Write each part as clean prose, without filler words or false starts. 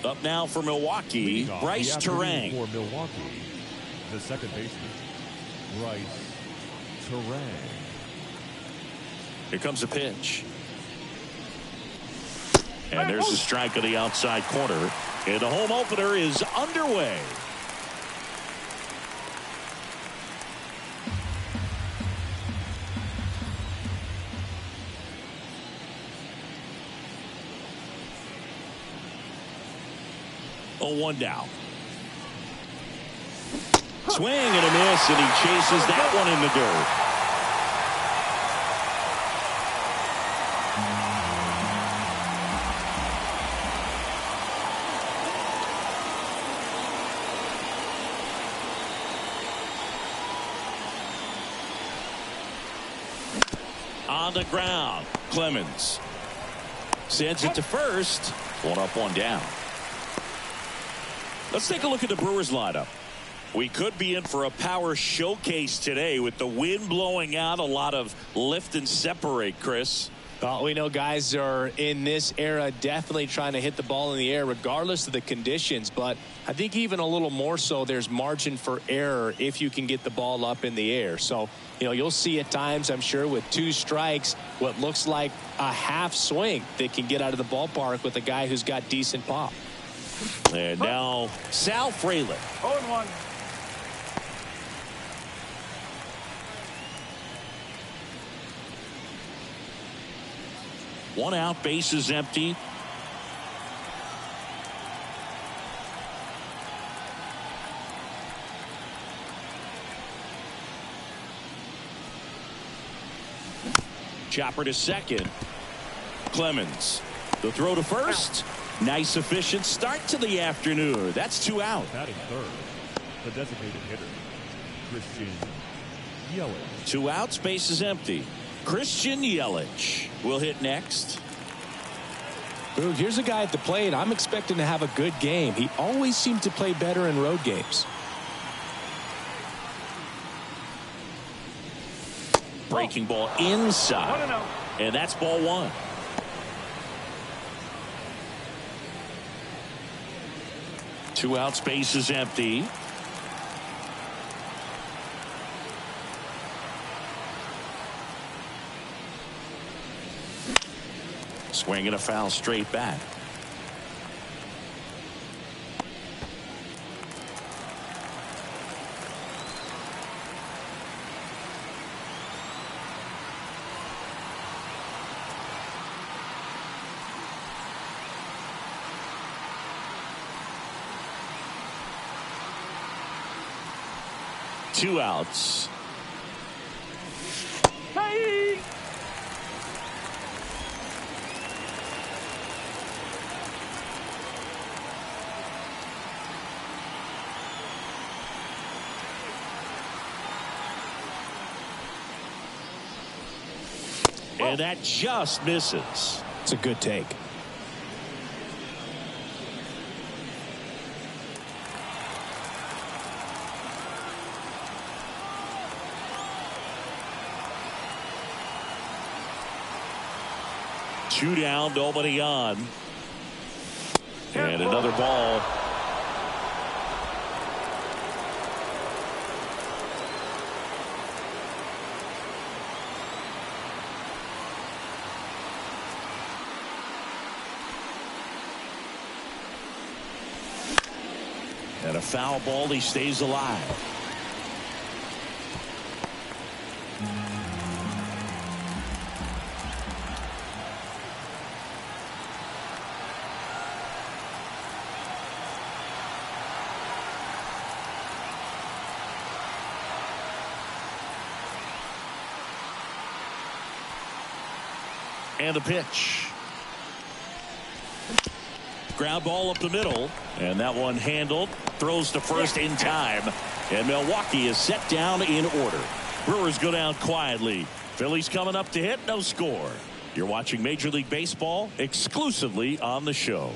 Up now for Milwaukee, Bryce Terang. For Milwaukee, the second baseman, Bryce Terang. Here comes a pitch. And there's a strike on the outside corner. And the home opener is underway. Oh, 1 down. Swing and a miss, and he chases that one in the dirt. On the ground, Clemens sends it to first. 1 up, 1 down. Let's take a look at the Brewers lineup. We could be in for a power showcase today with the wind blowing out, a lot of lift and separate, Chris. Well, we know guys are in this era definitely trying to hit the ball in the air regardless of the conditions, but I think even a little more so there's margin for error if you can get the ball up in the air. So, you'll see at times, I'm sure, with 2 strikes, what looks like a half swing that can get out of the ballpark with a guy who's got decent pop. And now Sal Frelick. 0-1. One out, bases empty. Chopper to second. Clemens. The throw to first. Nice efficient start to the afternoon. That's 2 out. Batting third, the designated hitter, Christian Yelich. 2 outs, base is empty. Christian Yelich will hit next. Ooh, here's a guy at the plate I'm expecting to have a good game. He always seems to play better in road games. Breaking ball inside. And that's ball 1. Two outs, base is empty. Swing and a foul straight back. Two outs. Hey! And that just misses. It's a good take. Two down, nobody on. And another ball. And a foul ball, he stays alive. And the pitch. Ground ball up the middle. And that one handled. Throws to first in time. And Milwaukee is set down in order. Brewers go down quietly. Phillies coming up to hit. No score. You're watching Major League Baseball exclusively on the show.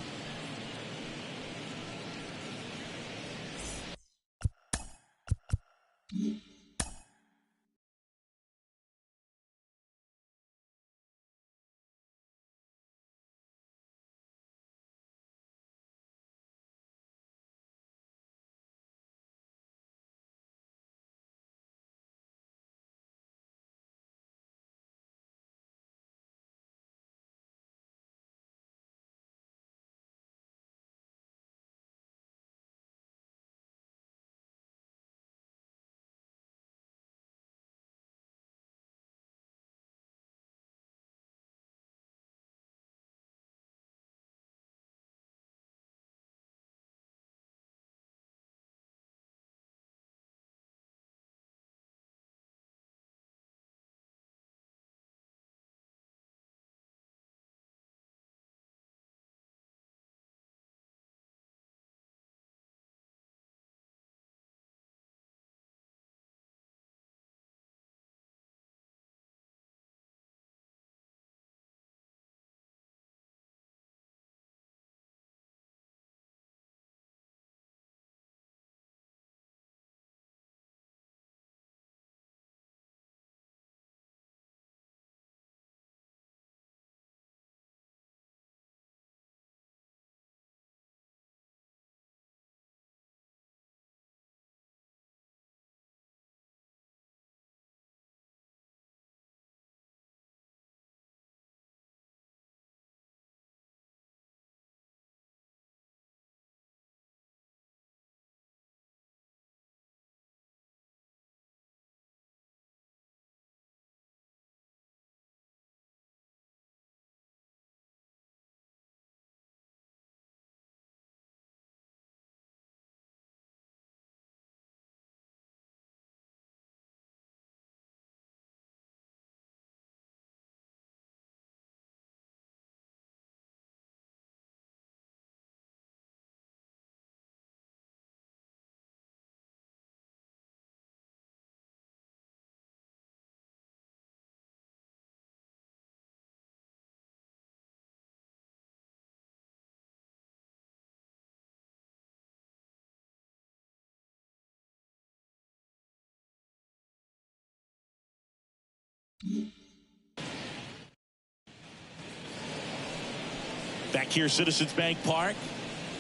Back here, Citizens Bank Park.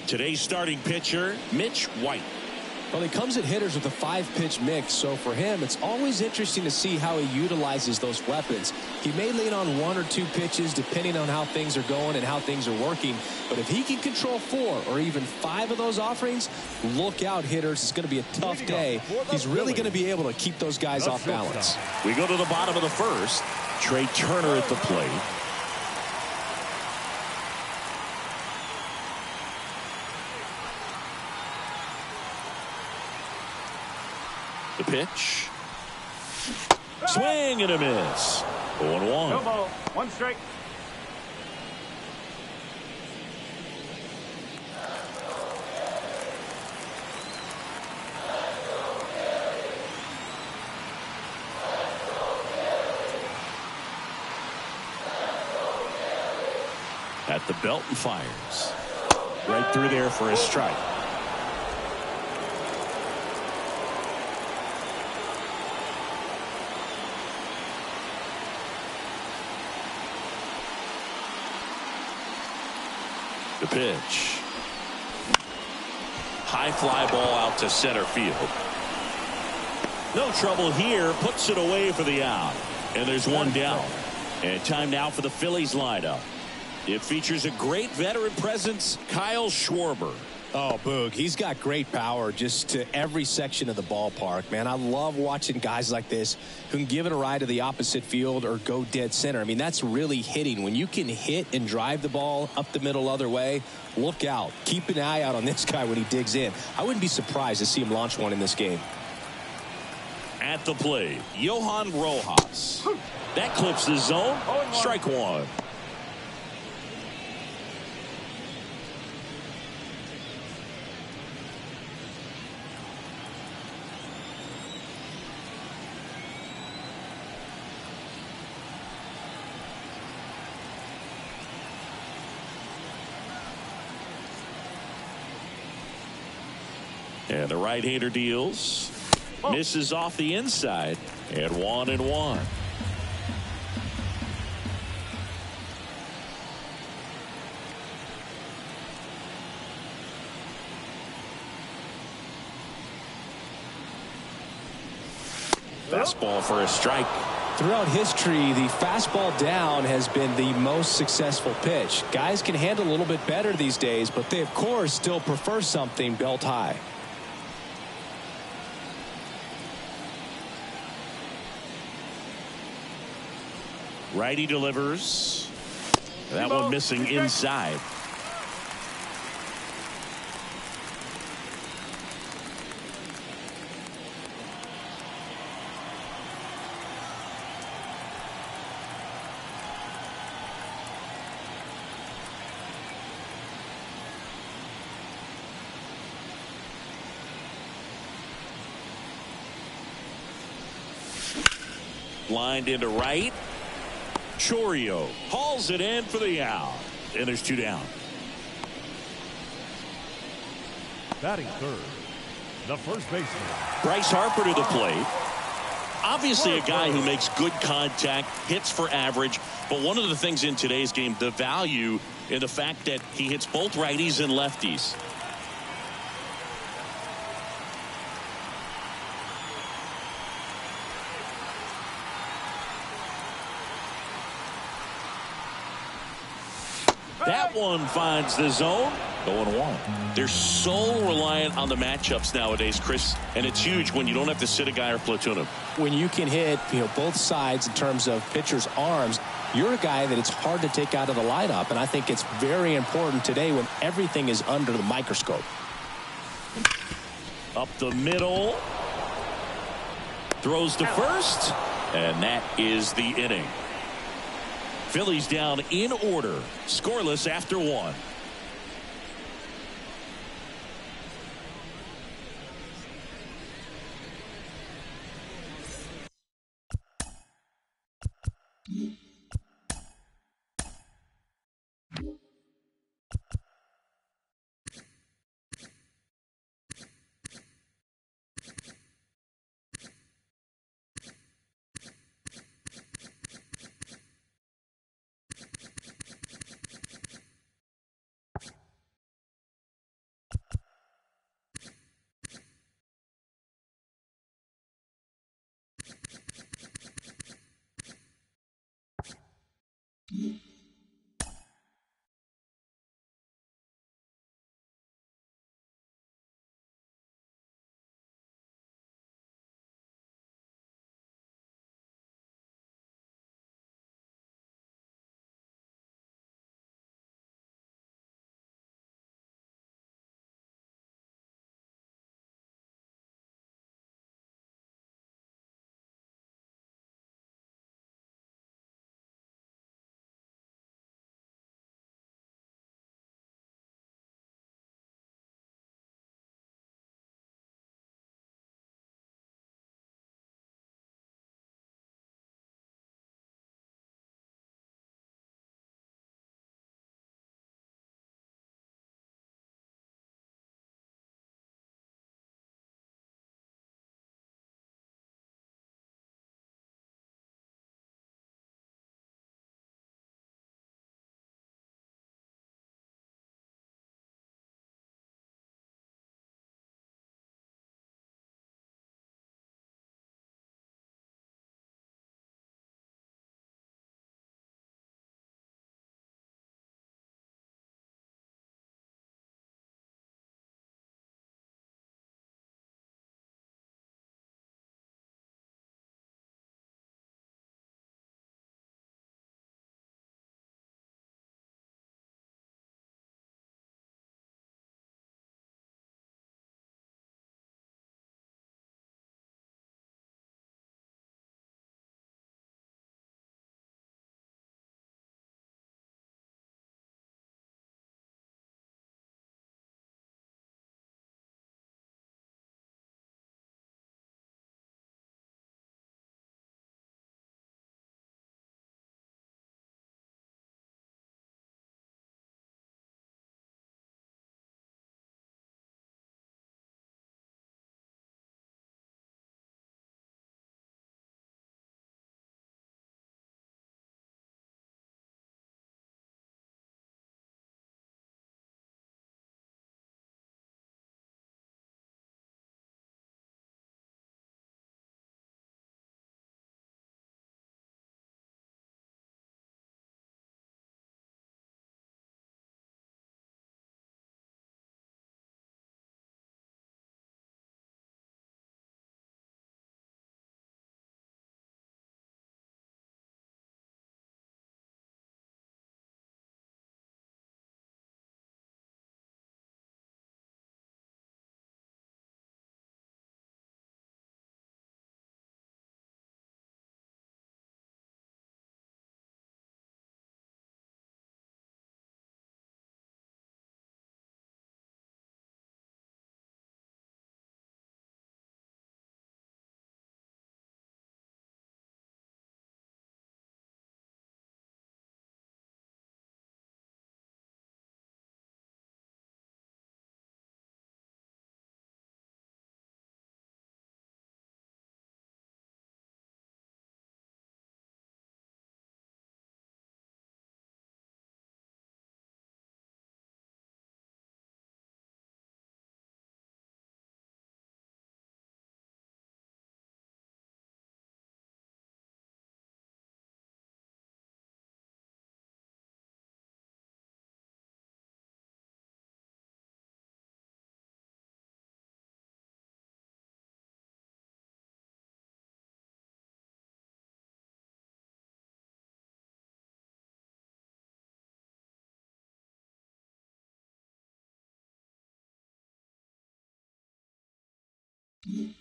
Today's starting pitcher, Mitch White. Well, he comes at hitters with a 5-pitch mix, so for him, it's always interesting to see how he utilizes those weapons. He may lean on 1 or 2 pitches depending on how things are going and how things are working, but if he can control 4 or even 5 of those offerings, look out, hitters. It's going to be a tough day. He's really going to be able to keep those guys off balance. We go to the bottom of the first. Trey Turner at the plate. The pitch. Swing and a miss. 0-1. No ball. 1 strike. At the belt and fires. Right through there for a strike. The pitch. High fly ball out to center field. No trouble here. Puts it away for the out. And there's one down. And time now for the Phillies lineup. It features a great veteran presence, Kyle Schwarber. Oh, Boog, he's got great power just to every section of the ballpark, man. I love watching guys like this who can give it a ride to the opposite field or go dead center. I mean, that's really hitting. When you can hit and drive the ball up the middle other way, look out. Keep an eye out on this guy when he digs in. I wouldn't be surprised to see him launch one in this game. At the plate, Johan Rojas. That clips the zone. Strike 1. And the right-hander deals. Misses off the inside. And 1-1. Fastball for a strike. Throughout history, the fastball down has been the most successful pitch. Guys can handle a little bit better these days, but they, of course, still prefer something belt high. Righty delivers. That one missing inside. Lined into right. Chorio hauls it in for the out. And there's 2 down. Batting third, the first baseman, Bryce Harper to the plate. Obviously a guy who makes good contact, hits for average. But one of the things in today's game, the value in the fact that he hits both righties and lefties. That one finds the zone. 0-1. They're so reliant on the matchups nowadays, Chris, and it's huge when you don't have to sit a guy or platoon him. When you can hit, both sides in terms of pitchers' arms, you're a guy that it's hard to take out of the lineup, and I think it's very important today when everything is under the microscope. Up the middle. Throws to first, and that is the inning. Phillies down in order, scoreless after 1. And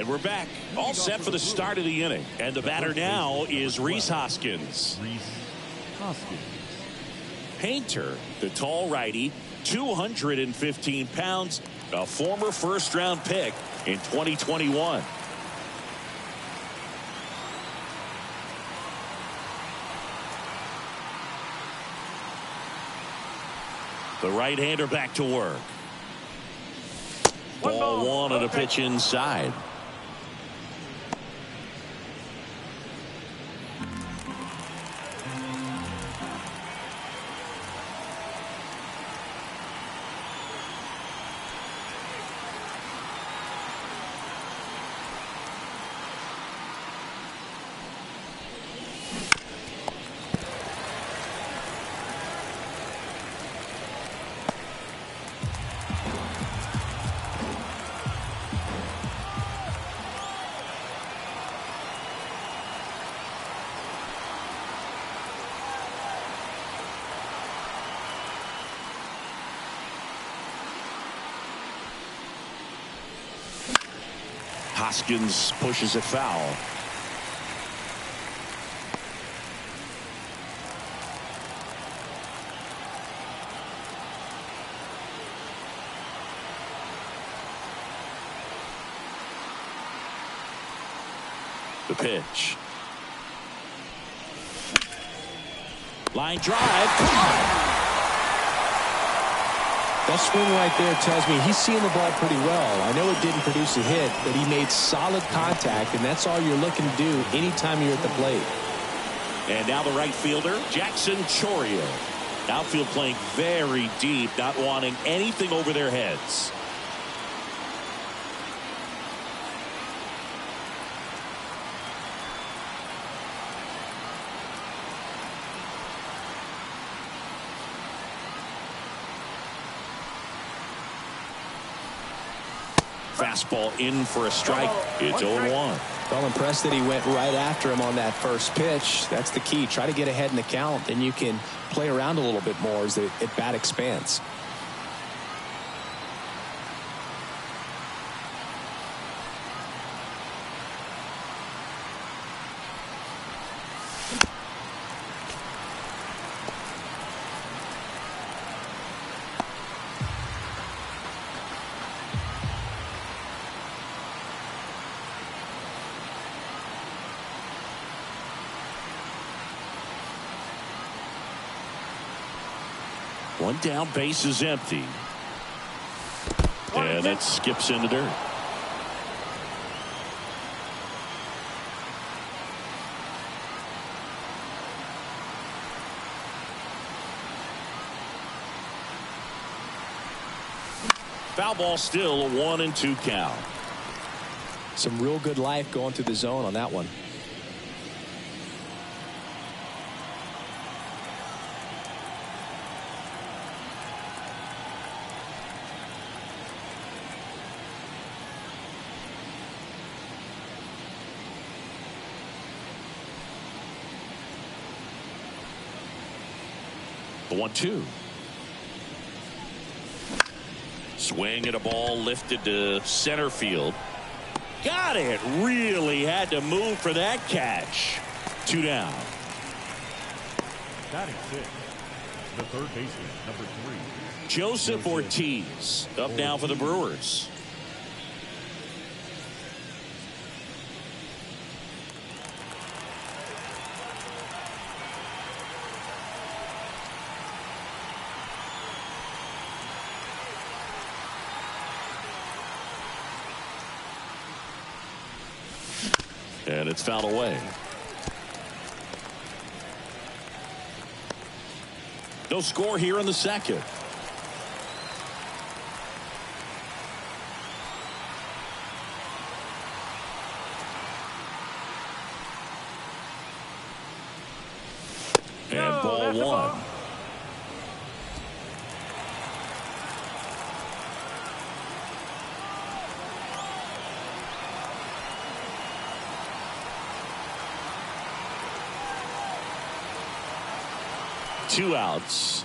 we're back. All set for the start of the inning. And the batter now is Rhys Hoskins. Painter, the tall righty, 215 pounds, a former first-round pick in 2021. The right-hander back to work. Ball one and a pitch inside. Hoskins pushes it foul. The pitch. Line drive. That swing right there tells me he's seeing the ball pretty well. I know it didn't produce a hit, but he made solid contact, and that's all you're looking to do anytime you're at the plate. And now the right fielder, Jackson Chourio. Outfield playing very deep, not wanting anything over their heads. Fastball in for a strike. It's 0-1. Well, impressed that he went right after him on that first pitch. That's the key. Try to get ahead in the count, then you can play around a little bit more as the at-bat expands. One down, base is empty. And that skips in the dirt. Foul ball, still a 1-2 count. Some real good life going through the zone on that one. The 1-2. Swing at a ball lifted to center field. Got it. Really had to move for that catch. 2 down. Batting six, the third baseman, number 3. Joseph Ortiz up now for the Brewers. And it's fouled away. No score here in the second. And ball one. Two outs.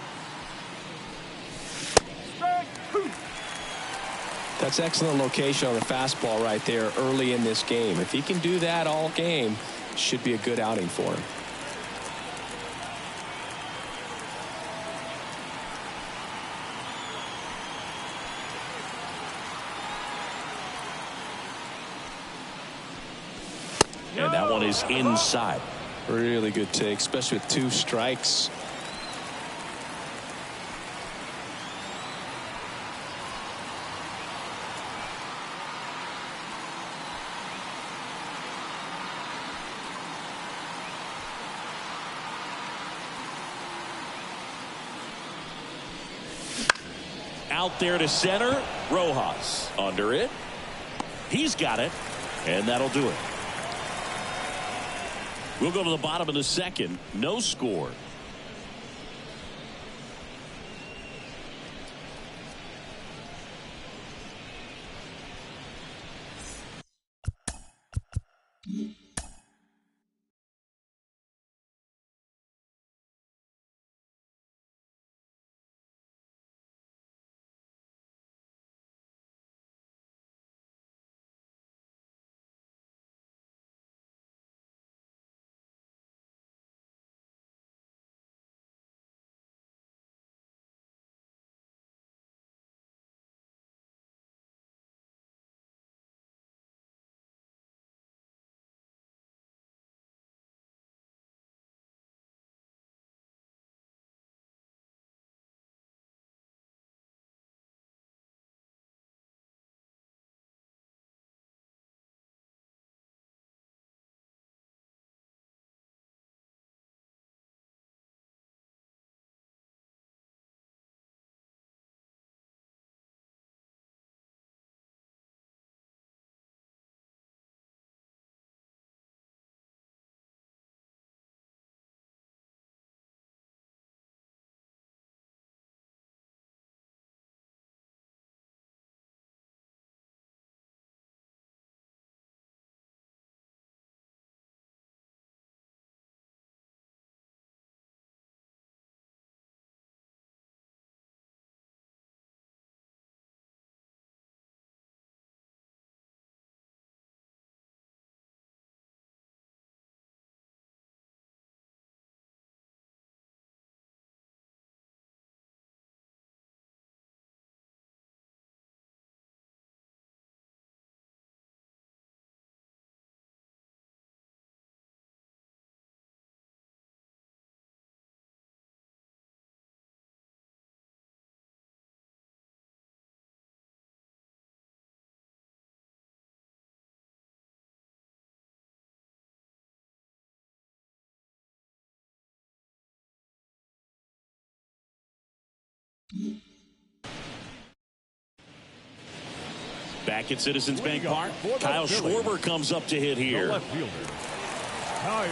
That's excellent location on the fastball right there early in this game. If he can do that all game, should be a good outing for him. And that one is inside. Really good take, especially with 2 strikes. Out there to center. Rojas under it. He's got it. And that'll do it. We'll go to the bottom of the second. No score. Back at Citizens Bank Park, Kyle Schwarber comes up to hit here. The left fielder, Kyle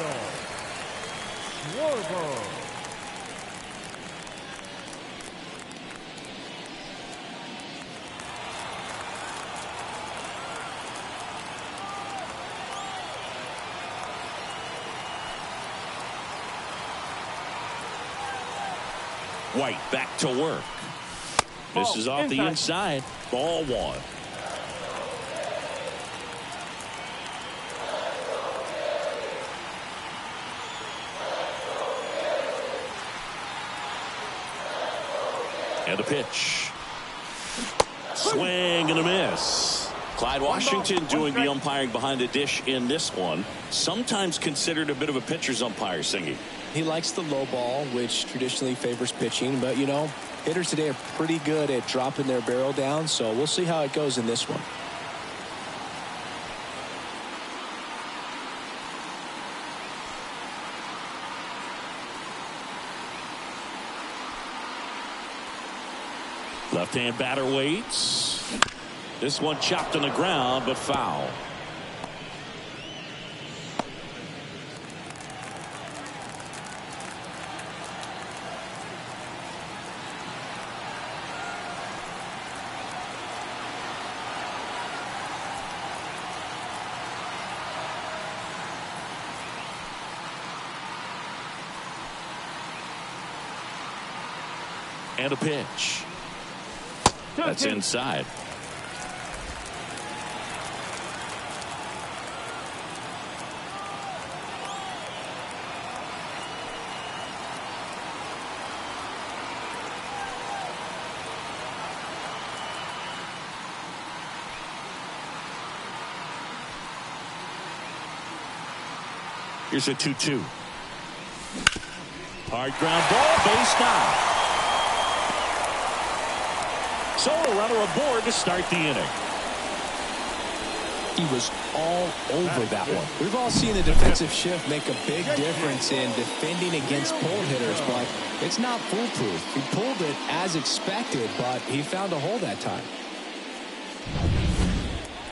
Schwarber. White back to work. This is off the inside. Ball 1. And a pitch. Swing and a miss. Clyde Washington doing the umpiring behind the dish in this one. Sometimes considered a bit of a pitcher's umpire, Singy. He likes the low ball, which traditionally favors pitching. But, you know, hitters today are pretty good at dropping their barrel down. So we'll see how it goes in this one. Left-hand batter waits. This one chopped on the ground, but foul. And a pitch. That's inside. Here's a 2-2. Hard ground ball, base knock. So a runner aboard to start the inning. He was all over that one. We've all seen the defensive shift make a big difference in defending against pull hitters, but it's not foolproof. He pulled it as expected, but he found a hole that time.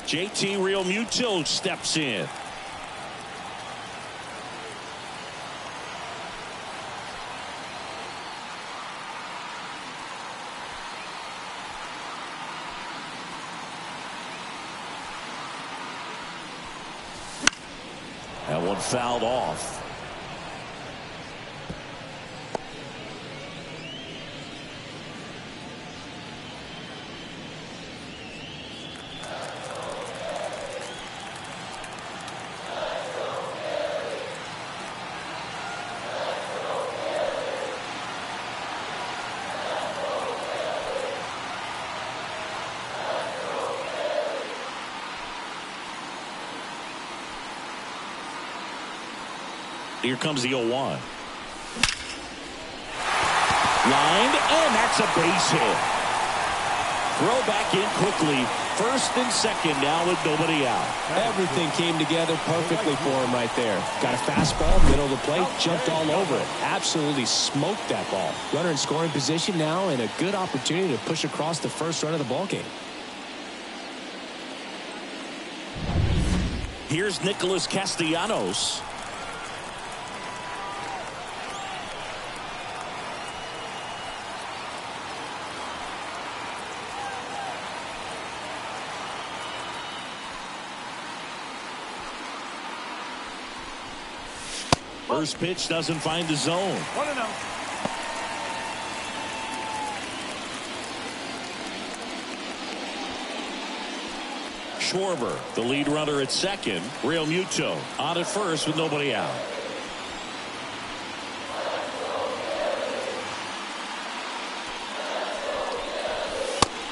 JT Realmuto steps in. That one fouled off. Here comes the 0-1. Lined, and that's a base hit. Throw back in quickly. First and second now with nobody out. Everything came together perfectly for him right there. Got a fastball, middle of the plate, jumped all over it. Absolutely smoked that ball. Runner in scoring position now, and a good opportunity to push across the first run of the ball game. Here's Nicholas Castellanos. First pitch doesn't find the zone. 1-0. Schwarber, the lead runner at second. Realmuto on at first with nobody out.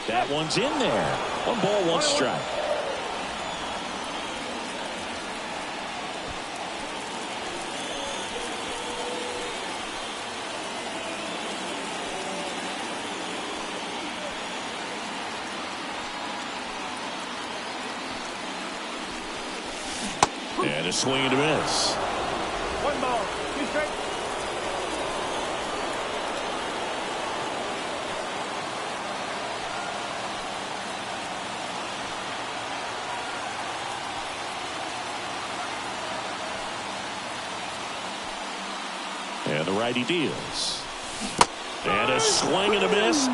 That one's in there. 1 ball, 1 strike. And a swing and a miss. 1 ball, 2 strikes. And the righty deals. And a swing and a miss.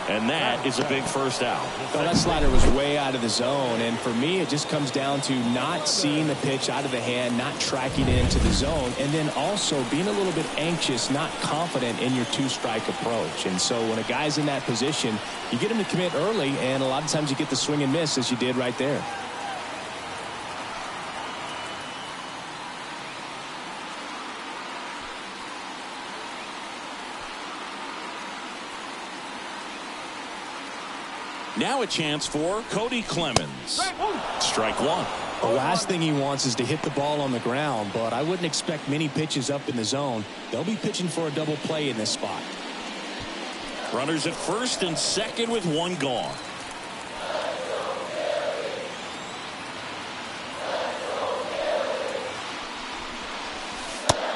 And that is a big first out. Well, that slider was way out of the zone, and for me it just comes down to not seeing the pitch out of the hand, not tracking it into the zone, and then also being a little bit anxious, not confident in your 2-strike approach. And so when a guy's in that position, you get him to commit early, and a lot of times you get the swing and miss as you did right there. Now a chance for Cody Clemens. Strike 1. The last thing he wants is to hit the ball on the ground, but I wouldn't expect many pitches up in the zone. They'll be pitching for a double play in this spot. Runners at first and second with 1 gone.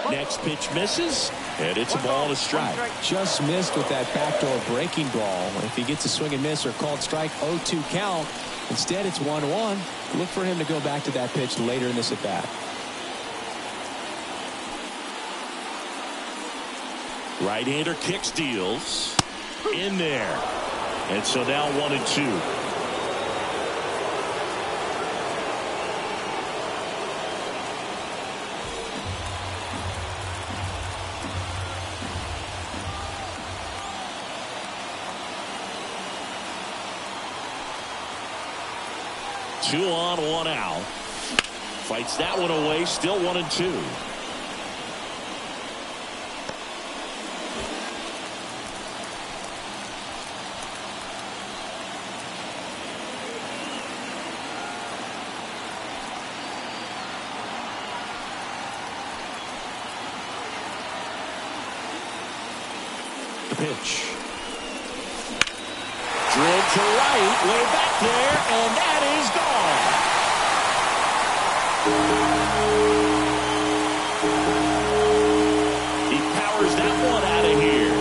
Next pitch misses, and it's a ball and a strike. Just missed with that backdoor breaking ball. If he gets a swing and miss or called strike, 0-2 count. Instead, it's 1-1. Look for him to go back to that pitch later in this at bat. Right-hander kicks, deals in there, and so now 1-2. Two on, 1 out. Fights that one away. Still 1-2. pitch. Drilled to right, way back there, and that is gone. He powers that one out of here,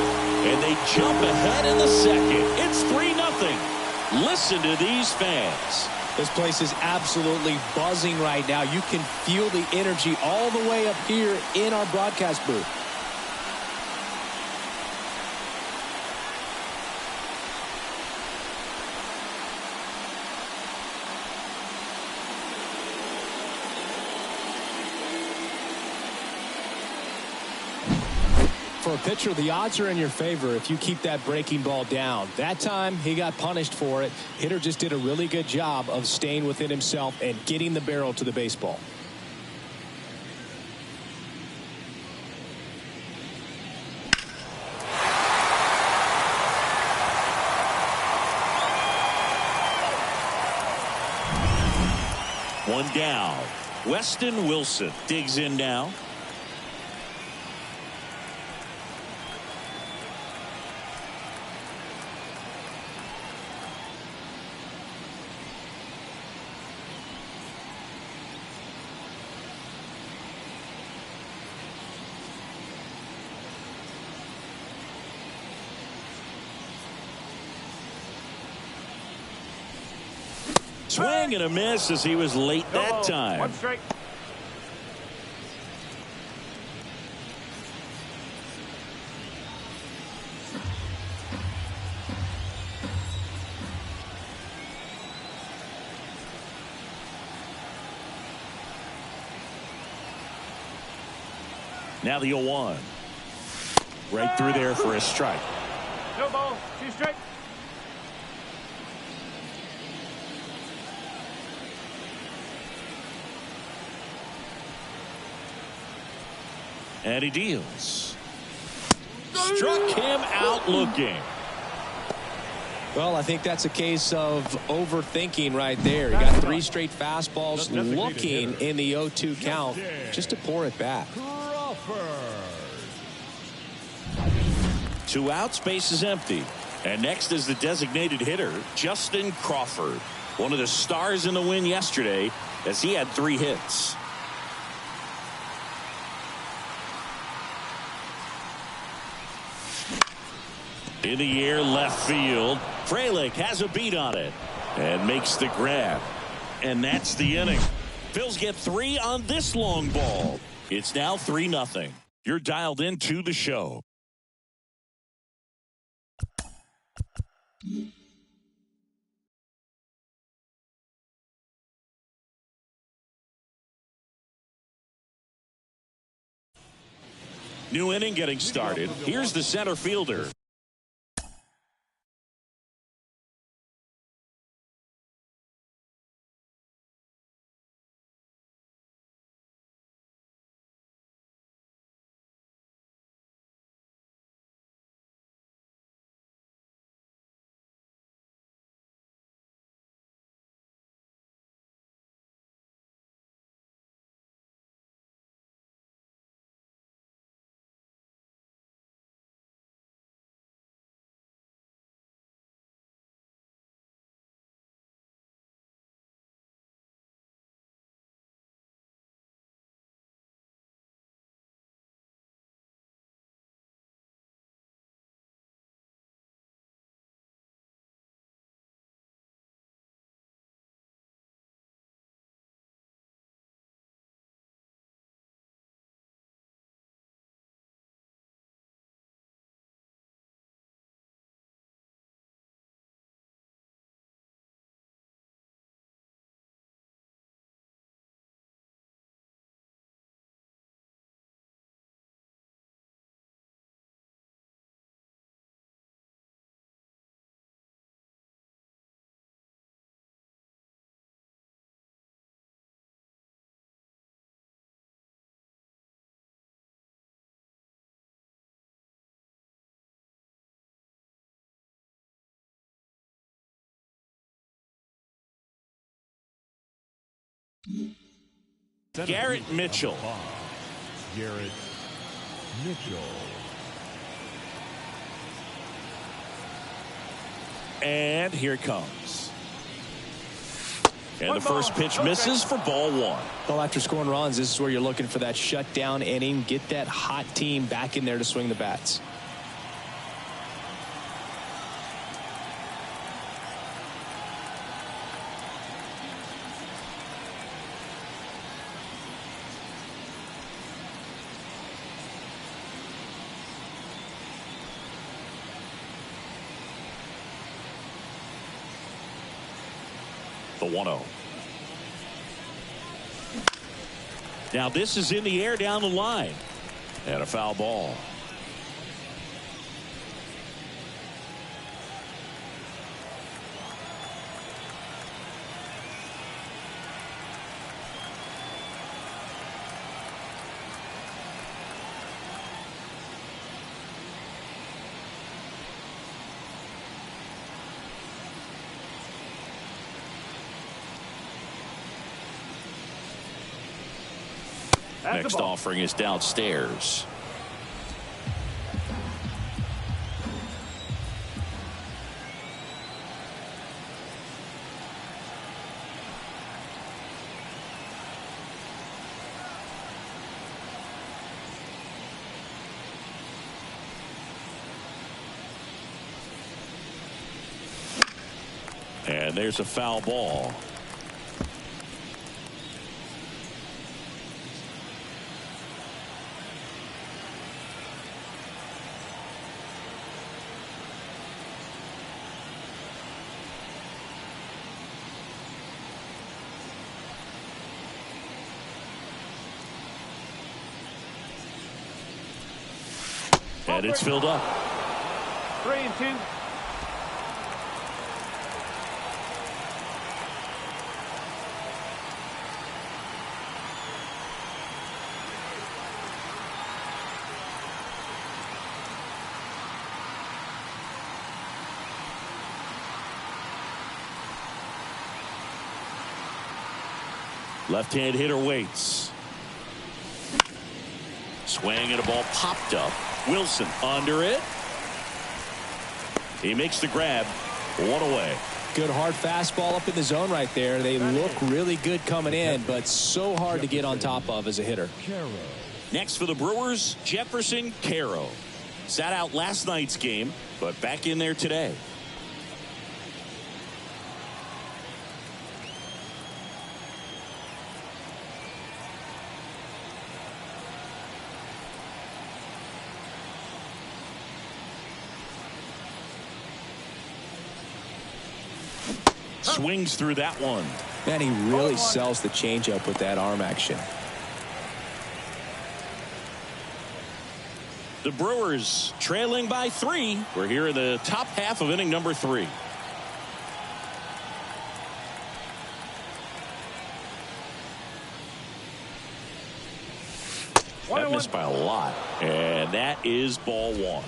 and they jump ahead in the second. It's 3-0. Listen to these fans. This place is absolutely buzzing right now. You can feel the energy all the way up here in our broadcast booth. For a pitcher, the odds are in your favor if you keep that breaking ball down. That time, he got punished for it. Hitter just did a really good job of staying within himself and getting the barrel to the baseball. One down. Weston Wilson digs in now. Swing and a miss as he was late that time. One strike. Now the 0-1. Right through there for a strike. No ball. 2 strike. And he deals. Struck him out looking. Well, I think that's a case of overthinking right there. He got 3 straight fastballs looking in the 0-2 count just to pour it back. 2 outs, base is empty. And next is the designated hitter, Justin Crawford. One of the stars in the win yesterday as he had 3 hits. In the air, left field. Frelick has a beat on it and makes the grab. And that's the inning. Phils get 3 on this long ball. It's now 3-0. You're dialed into the show. New inning getting started. Here's the center fielder. Garrett Mitchell. Garrett Mitchell. and here it comes. And the first pitch misses for ball one. Well, after scoring runs, this is where you're looking for that shutdown inning. Get that hot team back in there to swing the bats. The 1-0. Now this is in the air down the line. And a foul ball. Next offering is downstairs. And there's a foul ball. And it's filled up. 3-2. Left-hand hitter waits. Swing and a ball popped up. Wilson under it. He makes the grab. One away. Good hard fastball up in the zone right there. They look really good coming in, but so hard to get on top of as a hitter. Next for the Brewers, Jefferson Caro. Sat out last night's game, but back in there today. Swings through that one. Man, he really sells the changeup with that arm action. The Brewers trailing by 3. We're here in the top half of inning number 3. That missed by a lot. And that is ball one.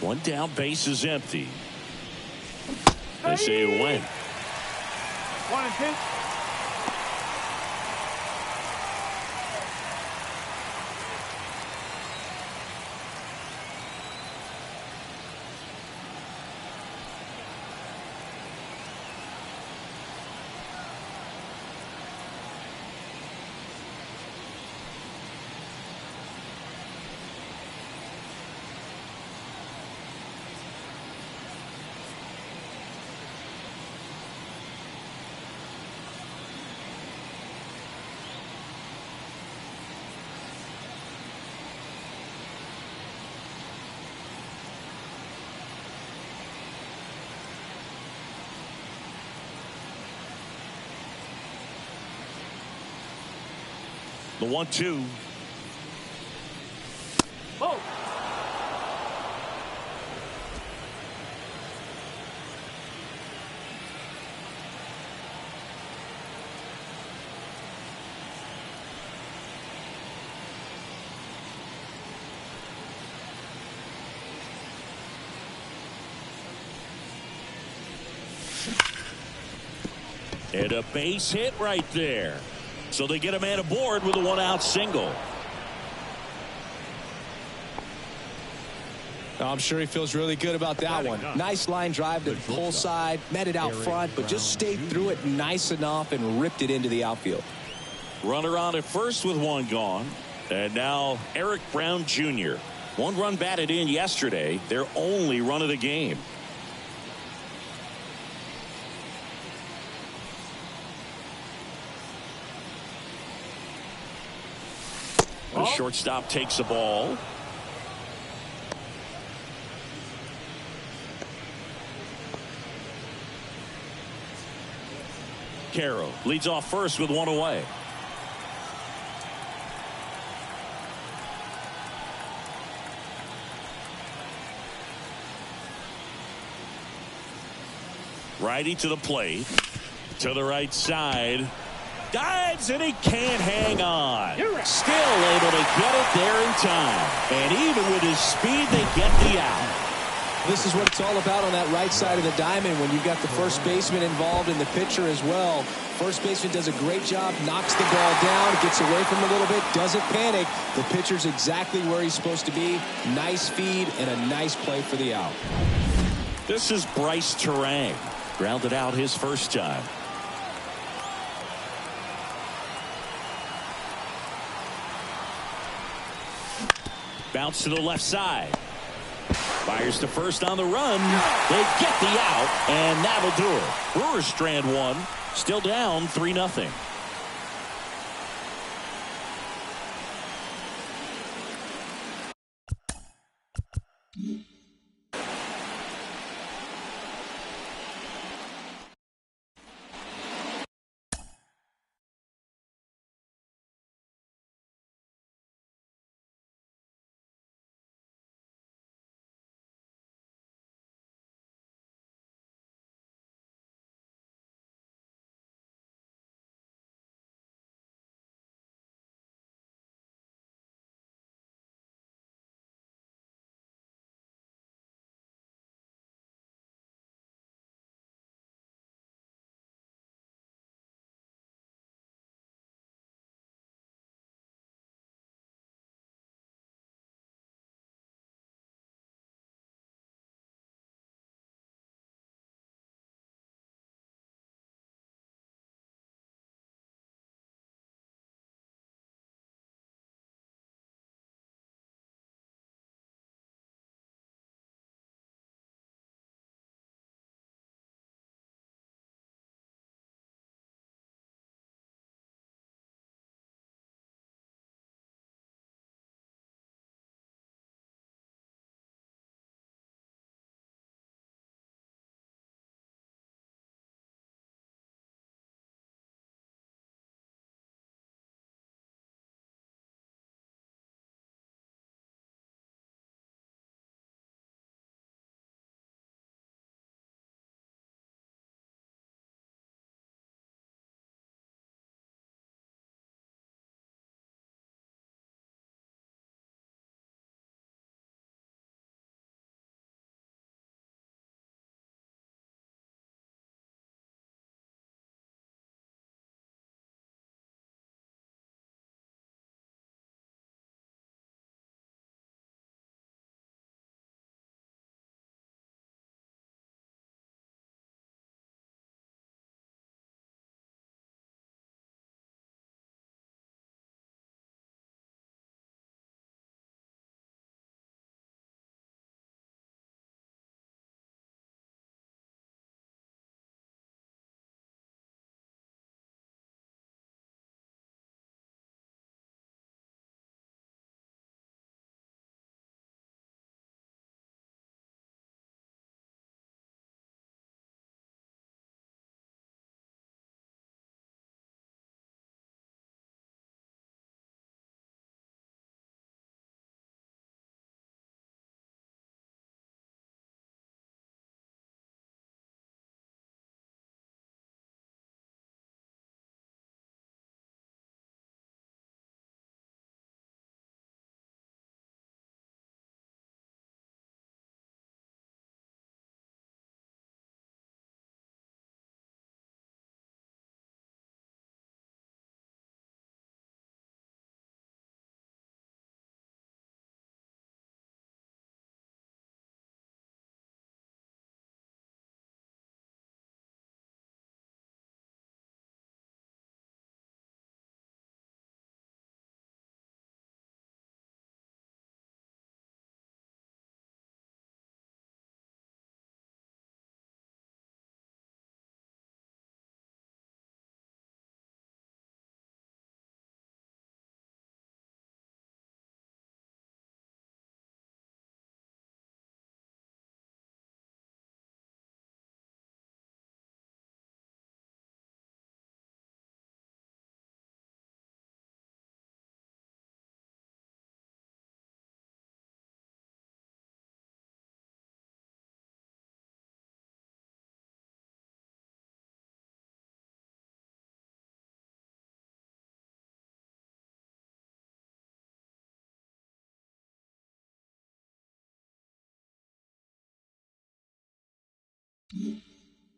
One down, base is empty. They say it went. 1-2. The 1-2. Whoa. And a base hit right there. So they get a man aboard with a 1-out single. I'm sure he feels really good about that one. Nice line drive to the pull side, met it out front, but just stayed through it nice enough and ripped it into the outfield. Runner on at first with one gone. And now Eric Brown Jr. 1 run batted in yesterday. Their only run of the game. The shortstop takes the ball. Caro leads off first with 1 away. Righty to the plate. To the right side. Dives and he can't hang on. Still able to get it there in time. And even with his speed, they get the out. This is what it's all about on that right side of the diamond when you've got the first baseman involved and the pitcher as well. First baseman does a great job, knocks the ball down, gets away from him a little bit, doesn't panic. The pitcher's exactly where he's supposed to be. Nice feed and a nice play for the out. This is Bryce Terang. Grounded out his first time. Bounce to the left side. Fires to first on the run. They get the out, and that'll do it. Brewers strand 1. Still down 3-0.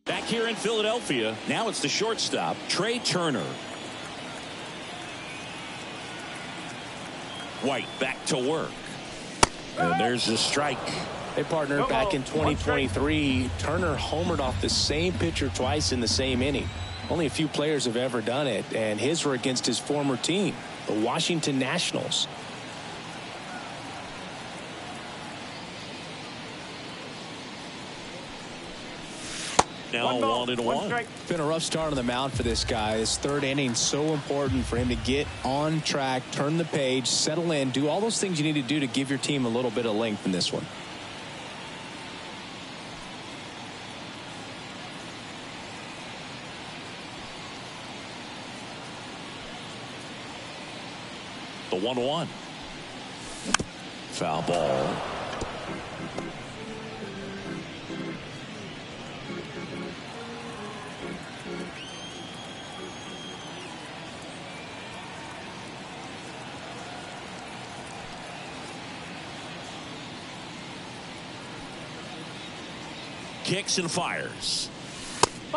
Back here in Philadelphia, now it's the shortstop, Trey Turner. White back to work. And there's a strike. Hey, partner, back in 2023, Turner homered off the same pitcher twice in the same inning. Only a few players have ever done it, and his were against his former team, the Washington Nationals. Now 1-1. Been a rough start on the mound for this guy. His third inning, so important for him to get on track, turn the page, settle in, do all those things you need to do to give your team a little bit of length in this one. The 1-1. Foul ball. Kicks and fires.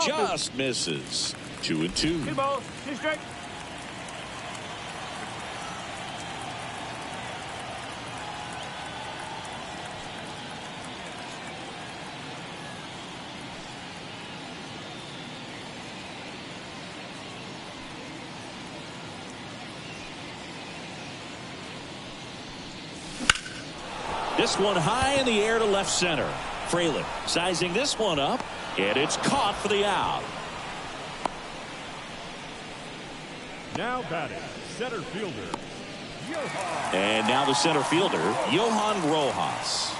Just misses. 2-2. 2 balls, 2 strikes. This one high in the air to left center. Fraley sizing this one up, and it's caught for the out. Now batting, center fielder, Johan. And now the center fielder, Johan Rojas.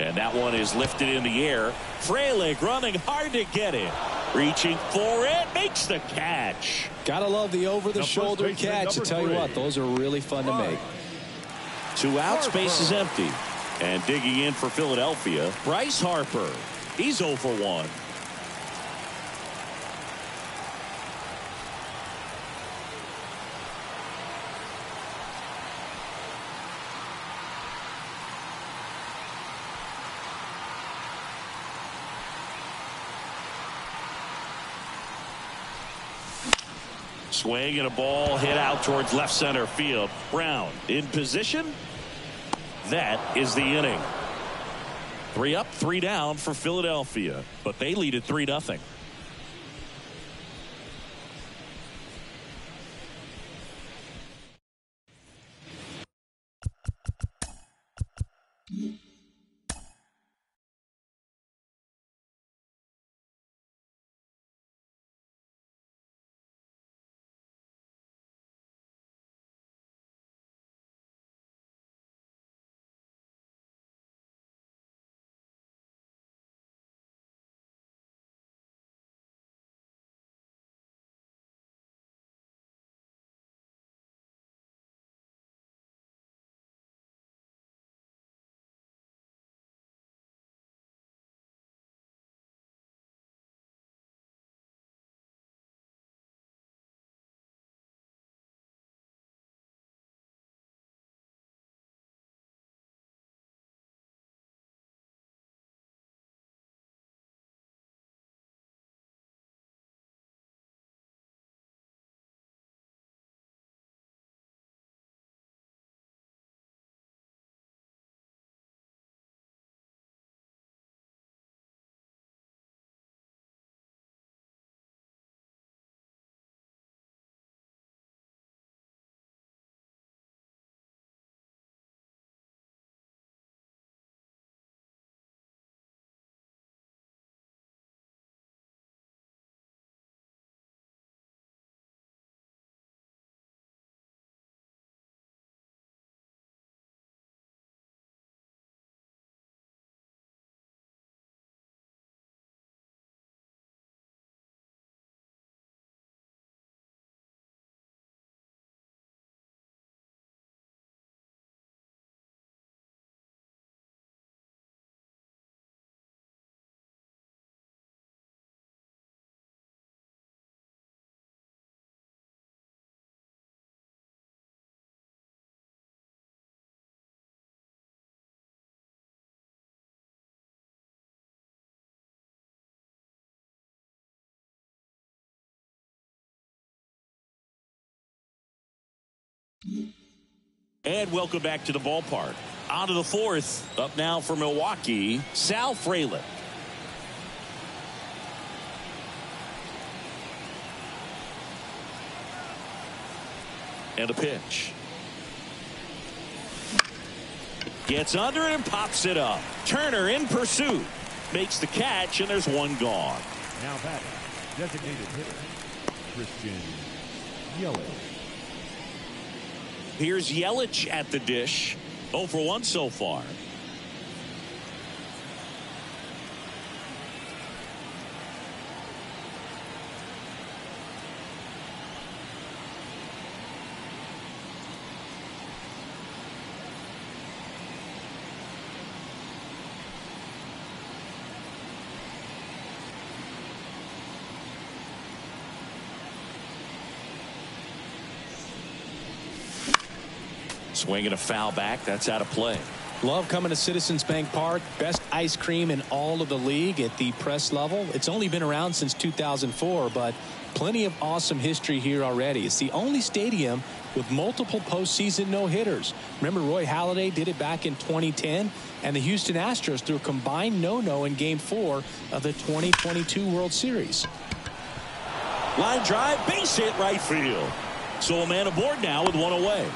And that one is lifted in the air. Fraley running hard to get it. Reaching for it. Makes the catch. Gotta love the over-the-shoulder catch. I tell you what, those are really fun to make. 2 outs, base is empty. And digging in for Philadelphia, Bryce Harper. He's 0 for 1. Swing and a ball hit out towards left center field. Brown in position. That is the inning. 3 up, 3 down for Philadelphia, but they lead at 3-0. And welcome back to the ballpark. On to the fourth. Up now for Milwaukee, Sal Frelick. And a pitch. Gets under it and pops it up. Turner in pursuit. Makes the catch, and there's one gone. Now batting, designated hitter, Christian Yelich. Here's Yelich at the dish. 0 for 1 so far. Swinging a foul back. That's out of play. Love coming to Citizens Bank Park. Best ice cream in all of the league at the press level. It's only been around since 2004, but plenty of awesome history here already. It's the only stadium with multiple postseason no-hitters. Remember, Roy Halladay did it back in 2010, and the Houston Astros threw a combined no-no in Game 4 of the 2022 World Series. Line drive, base hit right field. So a man aboard now with one away.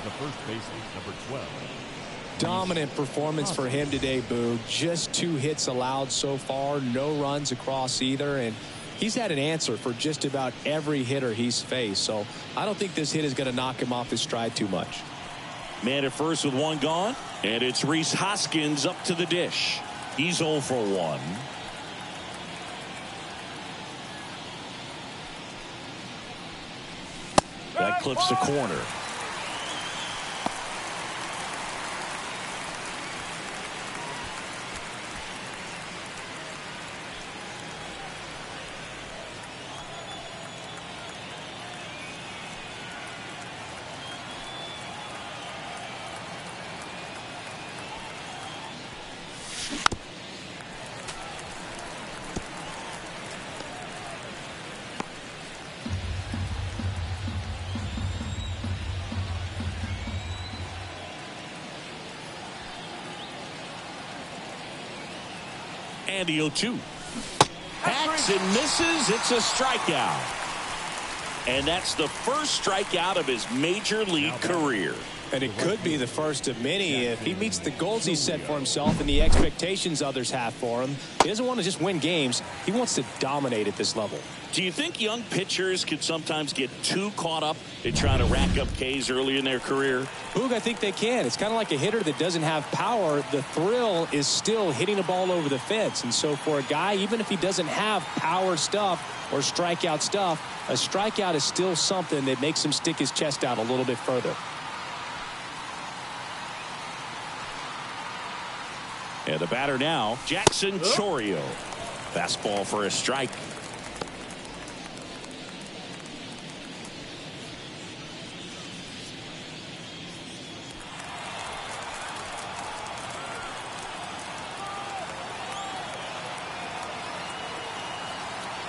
The first baseman, number 12. Dominant performance for him today, Boo. Just 2 hits allowed so far, no runs across either, and he's had an answer for just about every hitter he's faced. So I don't think this hit is going to knock him off his stride too much. Man at first with one gone, and it's Rhys Hoskins up to the dish. He's 0 for 1. That clips the corner. And the 0-2. Hacks and misses. It's a strikeout. And that's the first strikeout of his major league career. And it could be the first of many if he meets the goals he set for himself and the expectations others have for him. He doesn't want to just win games. He wants to dominate at this level. Do you think young pitchers can sometimes get too caught up in trying to rack up Ks early in their career? Boog, I think they can. It's kind of like a hitter that doesn't have power. The thrill is still hitting a ball over the fence. And so for a guy, even if he doesn't have power stuff or strikeout stuff, a strikeout is still something that makes him stick his chest out a little bit further. And the batter now, Jackson Chourio. Fastball for a strike.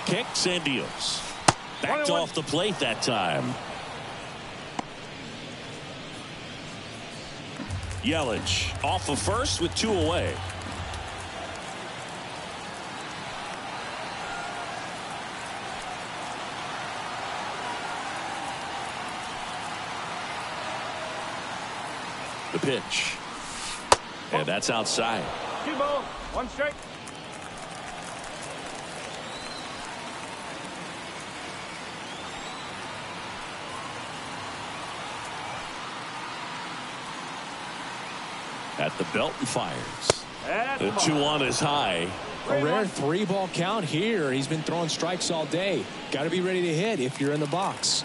Kicks and deals. Backed off the plate that time. Yelich off of first with 2 away. The pitch. And that's outside. 2 balls, 1 strike. At the belt and fires. The 2-1 is high. A rare 3-ball count here. He's been throwing strikes all day. Got to be ready to hit if you're in the box.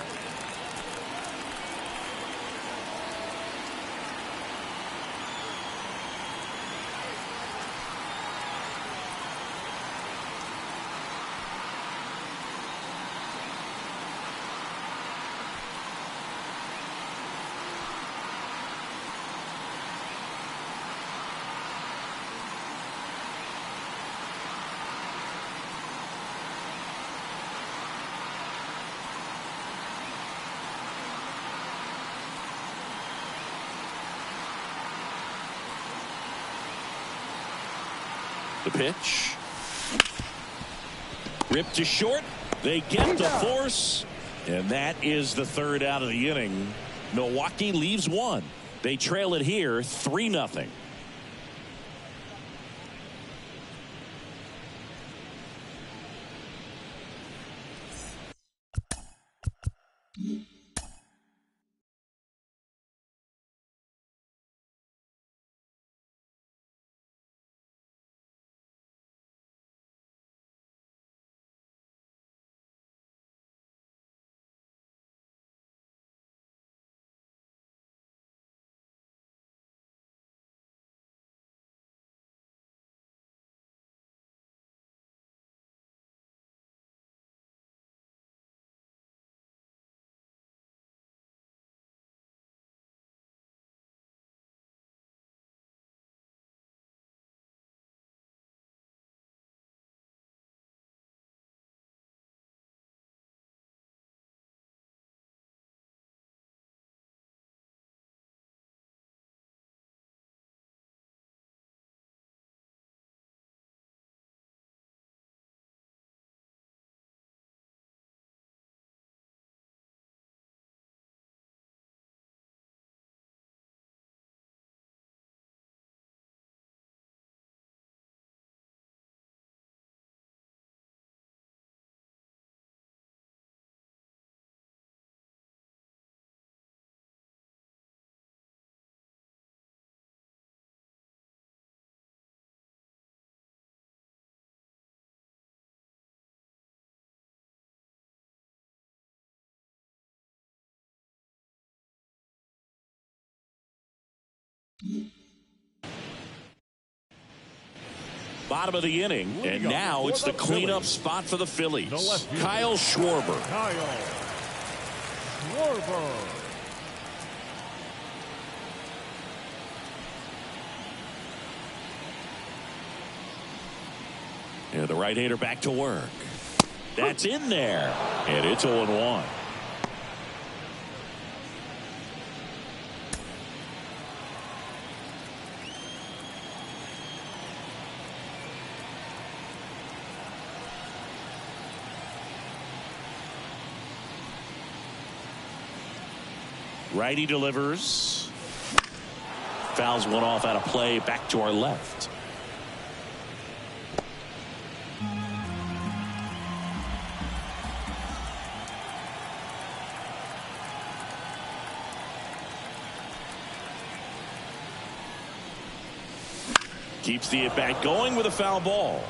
The pitch. Ripped to short. They get the force. And that is the third out of the inning. Milwaukee leaves one. They trail it here 3-0. Bottom of the inning, and now it's the cleanup spot for the Phillies. Kyle Schwarber. And the right-hander back to work. That's in there, and it's 0-1. Righty delivers. Fouls one off out of play, back to our left. Keeps the at-bat going with a foul ball.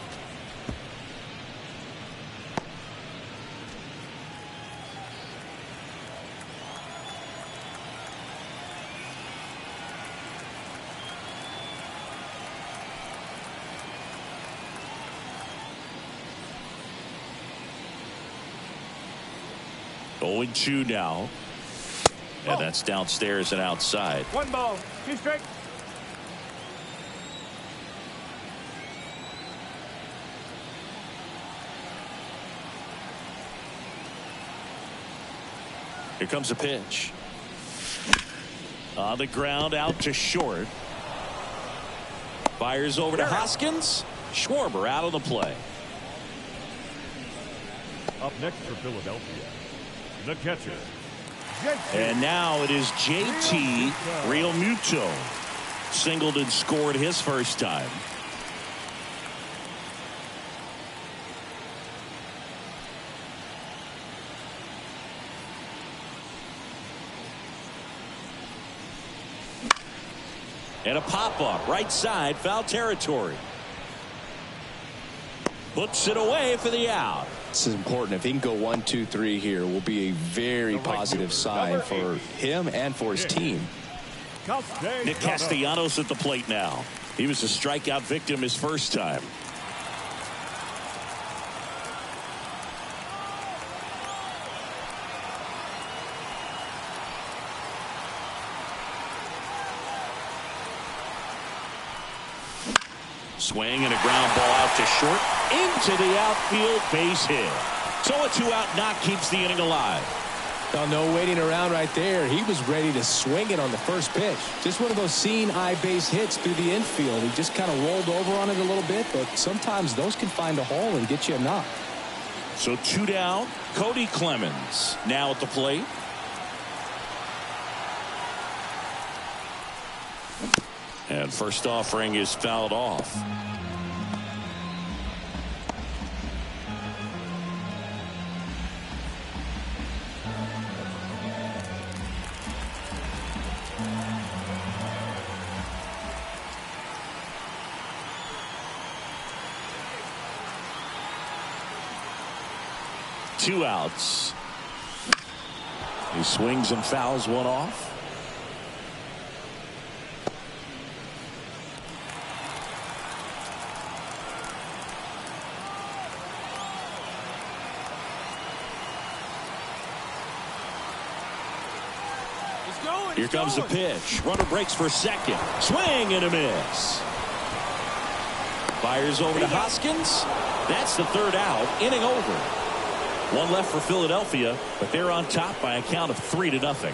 Oh, 0-2 now. And that's downstairs and outside. 1 ball, 2 strikes. Here comes a pitch. On the ground, out to short. Fires over to Hoskins. Schwarber out on the play. Up next for Philadelphia, the catcher. And now it is JT Realmuto. Singled and scored his first time. And a pop-up, right side, foul territory. Puts it away for the out. This is important. If he can go 1, 2, 3 here, will be a very positive sign for him and for his team. Nick Castellanos at the plate now. He was a strikeout victim his first time. Swing and a ground ball out to short, into the outfield, base hit. So a 2-out knock keeps the inning alive. Oh, no waiting around right there. He was ready to swing it on the first pitch. Just one of those seeing eye base hits through the infield. He just kind of rolled over on it a little bit, but sometimes those can find a hole and get you a knock. So 2 down. Cody Clemens now at the plate. And first offering is fouled off. Two outs. He swings and fouls one off. Here comes the pitch. Runner breaks for second. Swing and a miss. Fires over to Hoskins. That's the third out. Inning over. One left for Philadelphia, but they're on top by a count of 3-0.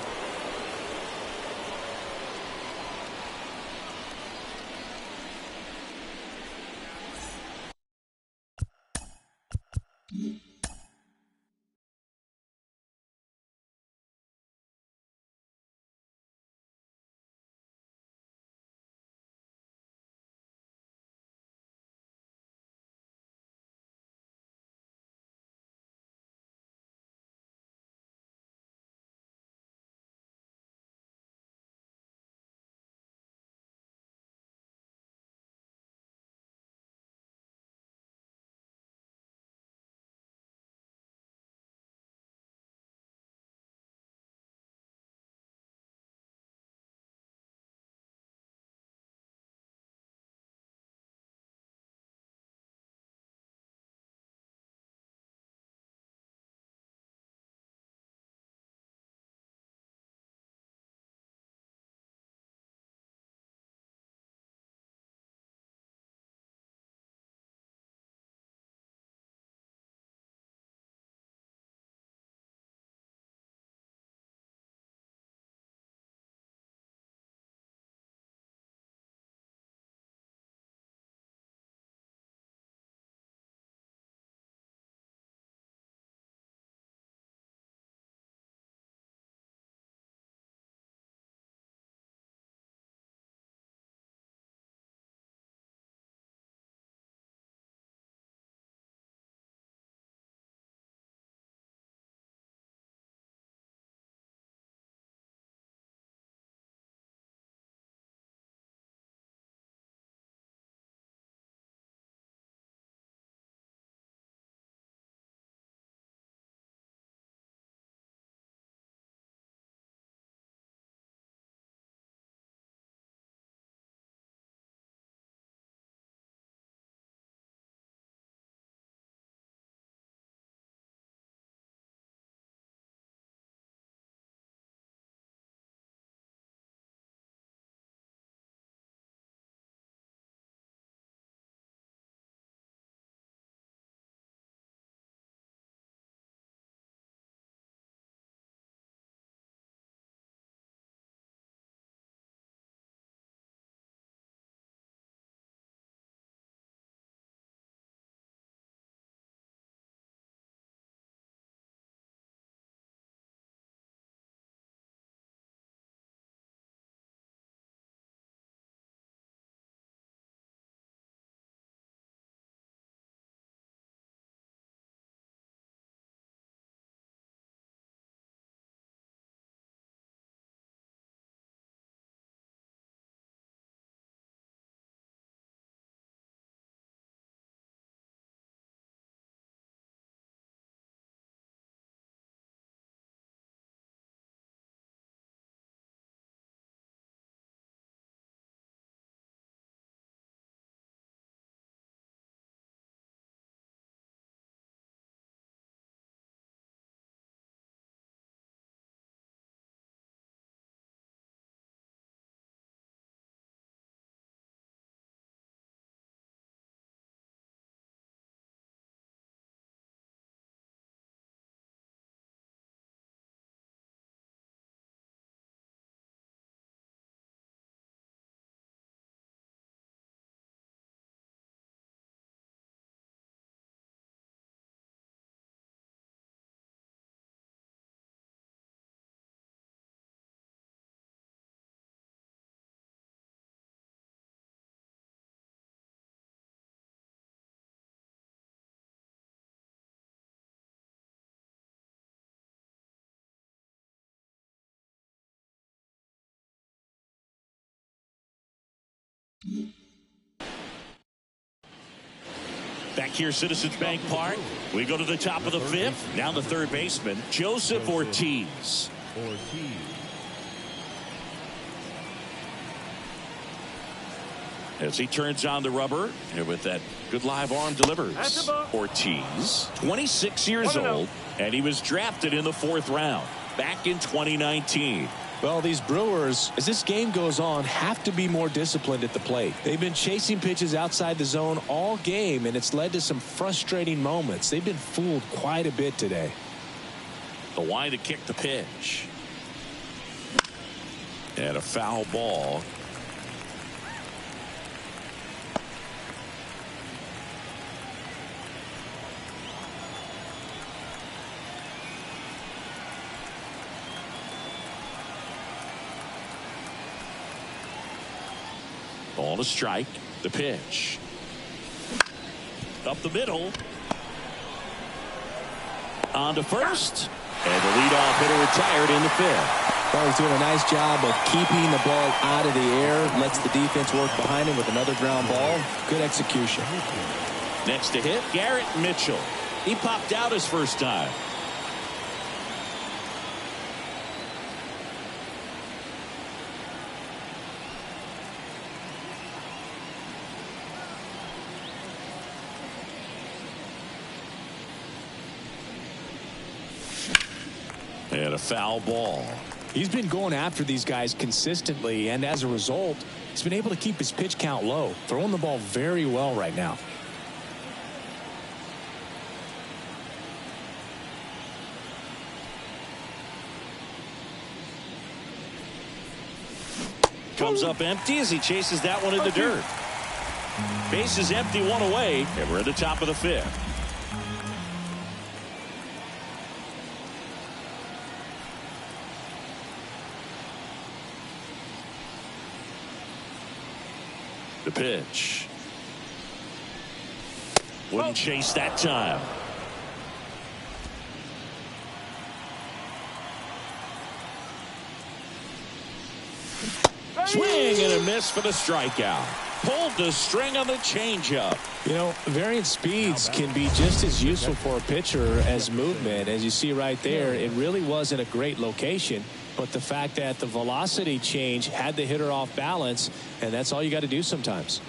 Back here, Citizens Bank Park. We go to the top of the fifth. Now the third baseman, Joseph Ortiz. As he turns on the rubber, and with that good live arm delivers. Ortiz, 26 years old, and he was drafted in the 4th round back in 2019. Well, these Brewers, as this game goes on, have to be more disciplined at the plate. They've been chasing pitches outside the zone all game, and it's led to some frustrating moments. They've been fooled quite a bit today. The line to kick the pitch. And a foul ball. Ball to strike. The pitch. Up the middle. On to first. And the leadoff hitter retired in the 5th. Well, he's doing a nice job of keeping the ball out of the air. Lets the defense work behind him with another ground ball. Good execution. Next to hit, Garrett Mitchell. He popped out his first time. And a foul ball. He's been going after these guys consistently, and as a result, he's been able to keep his pitch count low, throwing the ball very well right now. Comes up empty as he chases that one in the dirt. Base is empty, one away, and we're at the top of the 5th. The pitch. Wouldn't chase that time. Swing and a miss for the strikeout. Pulled the string on the changeup. You know, varying speeds can be just as useful for a pitcher as movement. As you see right there, it really wasn't a great location. But the fact that the velocity change had the hitter off balance, and that's all you got to do sometimes.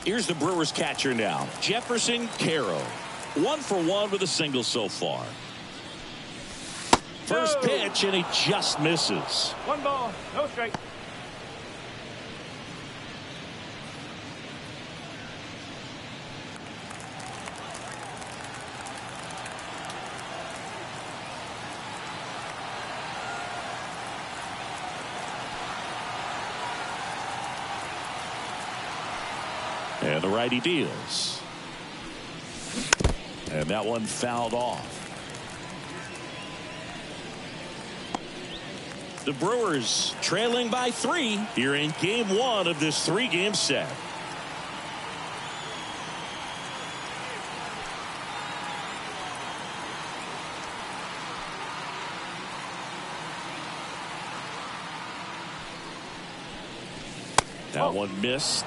Here's the Brewers catcher now, Jefferson Caro. 1 for 1 with a single so far. First pitch, and he just misses. 1 ball, no strike. And the righty deals. And that one fouled off. The Brewers trailing by 3 here in game 1 of this 3-game set. That one missed.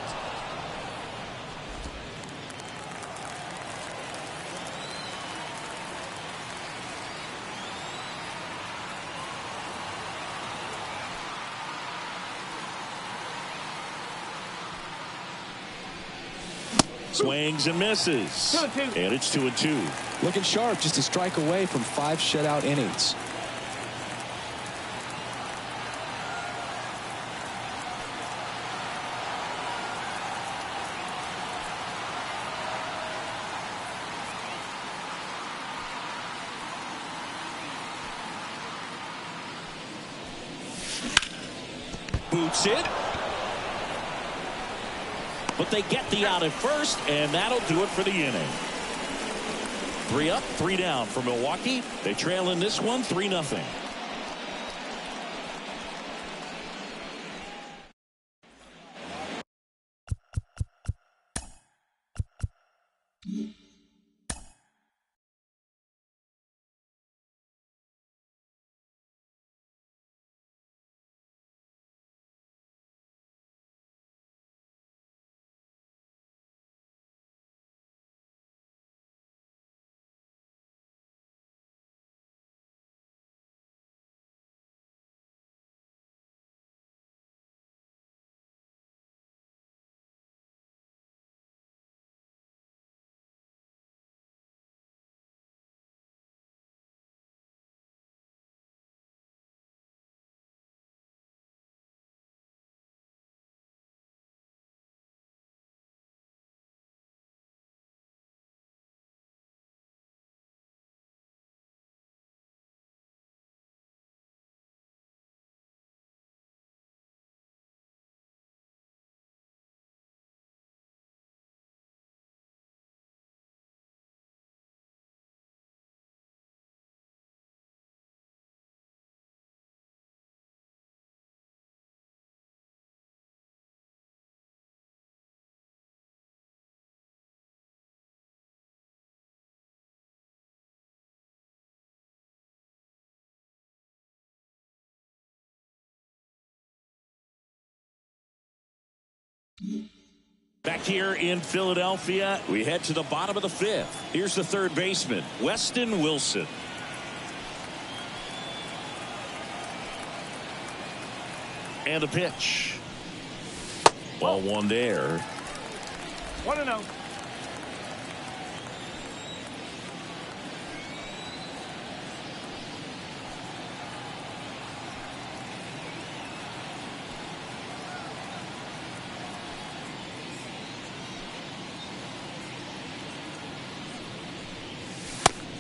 Swings and misses. 2-2. And it's 2-2. Looking sharp, just a strike away from 5 shutout innings. Boots it. But they get the out at first, and that'll do it for the inning. 3 up, 3 down for Milwaukee. They trail in this one 3-0. Back here in Philadelphia, we head to the bottom of the fifth. Here's the third baseman, Weston Wilson. And a pitch. Ball one there. 1-0.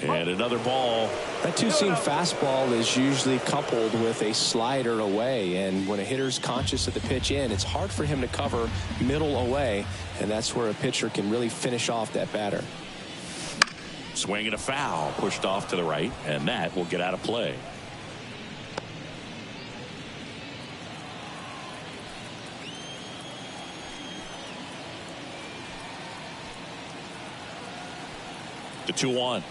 And another ball. That two-seam fastball is usually coupled with a slider away, and when a hitter's conscious of the pitch in, it's hard for him to cover middle away, and that's where a pitcher can really finish off that batter. Swing and a foul, pushed off to the right, and that will get out of play. The 2-1.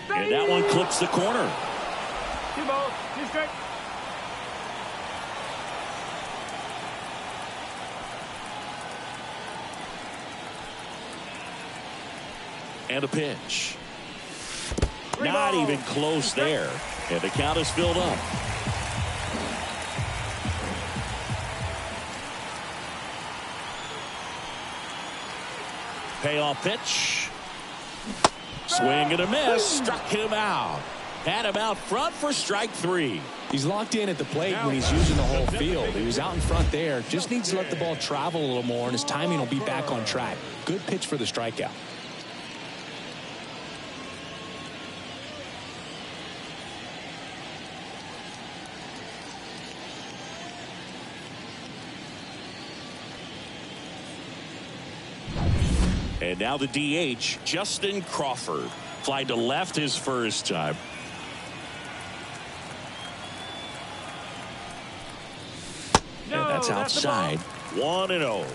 And that one clips the corner. 2 balls, 2 strikes. And a pitch. 3 Not balls, even close 2 strikes. there. And the count is filled up. Payoff pitch. Swing and a miss. Struck him out. Had him out front for strike 3. He's locked in at the plate when he's using the whole field. He was out in front there. Just needs to let the ball travel a little more, and his timing will be back on track. Good pitch for the strikeout. And now the DH, Justin Crawford. Fly to left his first time. No, And that's outside. 1-0.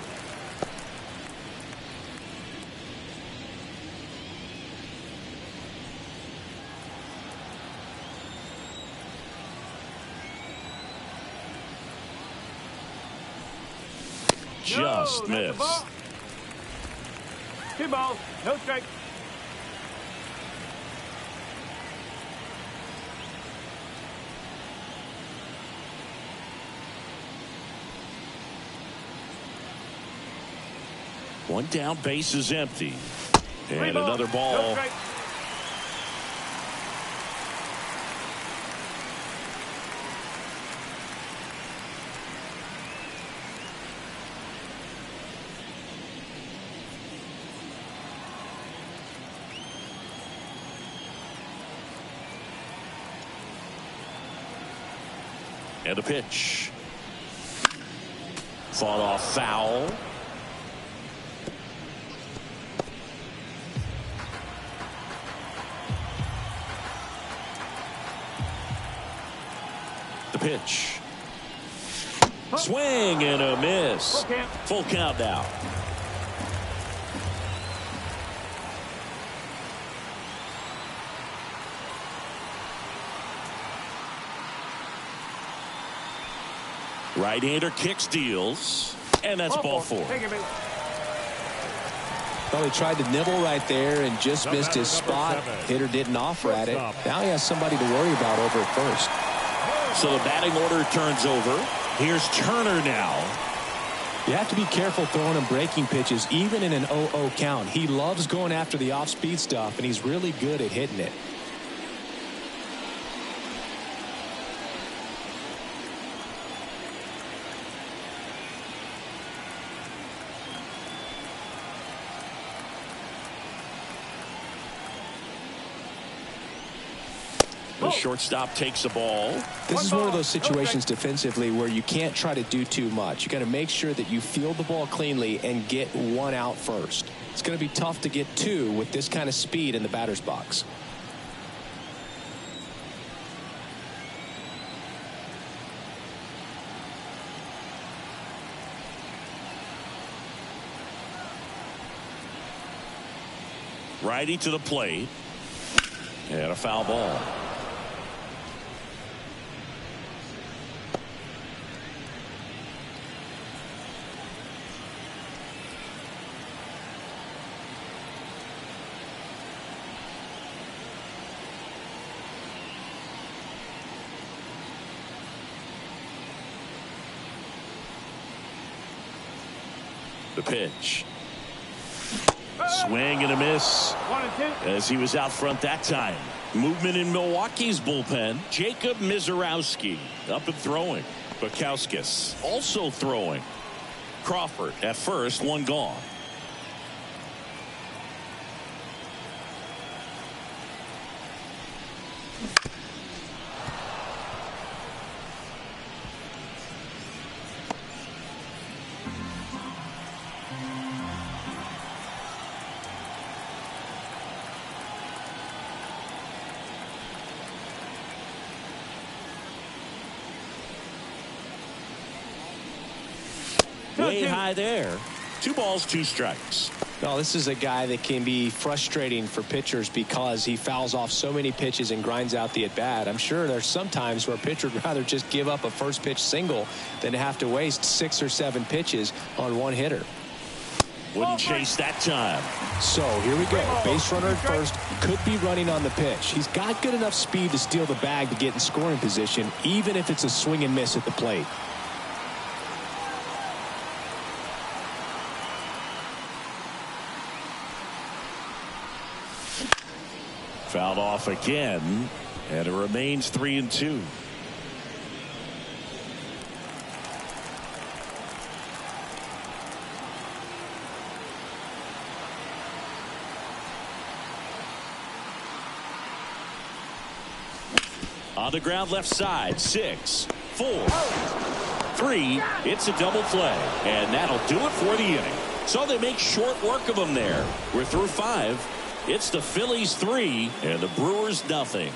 Just missed. 2 balls, no strikes. One down, base is empty. 3 And balls, another no ball. strikes. And a pitch. Fought off foul. The pitch. Swing and a miss. Full count now. Right-hander kicks, deals, and that's ball 4. Take it, baby. Well, he tried to nibble right there and just missed his spot. Hitter didn't offer at it. Now he has somebody to worry about over at first. So the batting order turns over. Here's Turner now. You have to be careful throwing him breaking pitches, even in an 0-0 count. He loves going after the off-speed stuff, and he's really good at hitting it. The shortstop takes the ball. This is one of those situations defensively where you can't try to do too much. You got to make sure that you field the ball cleanly and get 1 out first. It's going to be tough to get 2 with this kind of speed in the batter's box. Righty to the plate. And a foul ball. The pitch. Swing and a miss 1-2. as he was out front that time. Movement in Milwaukee's bullpen. Jacob Mizorowski up and throwing. Bukowskis also throwing. Crawford at first, one gone. Way high there. 2 balls, 2 strikes. No, this is a guy that can be frustrating for pitchers because he fouls off so many pitches and grinds out the at-bat. I'm sure there's some times where a pitcher would rather just give up a first pitch single than have to waste 6 or 7 pitches on one hitter. Wouldn't chase that time. So here we go. Base runner at first, could be running on the pitch. He's got good enough speed to steal the bag to get in scoring position, even if it's a swing and miss at the plate. Fouled off again, and it remains 3-2. On the ground left side, 6, 4, 3. It's a double play, and that'll do it for the inning. So they make short work of them there. We're through 5. It's the Phillies 3 and the Brewers nothing.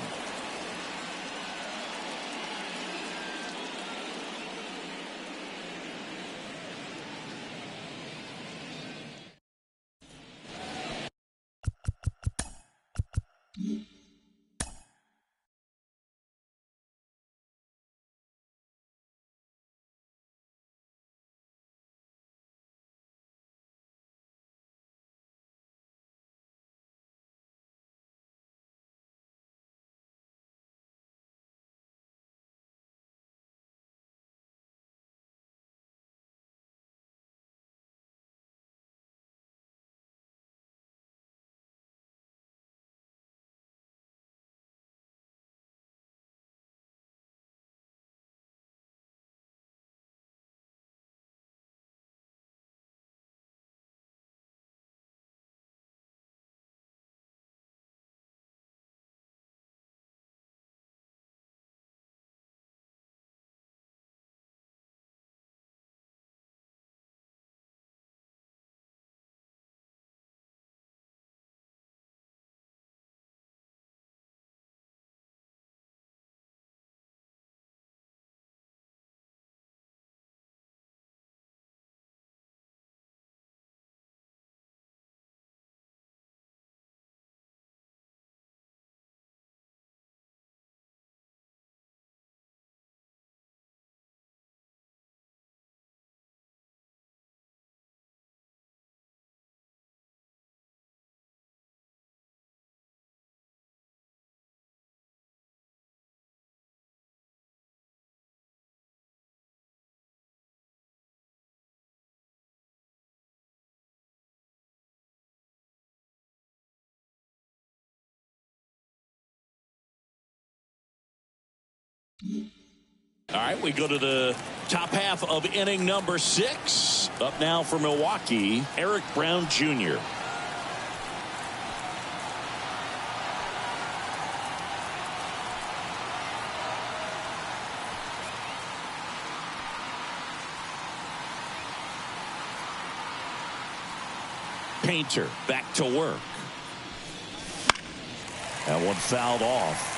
All right, we go to the top half of inning number 6. Up now for Milwaukee, Eric Brown Jr. Painter back to work. That one fouled off.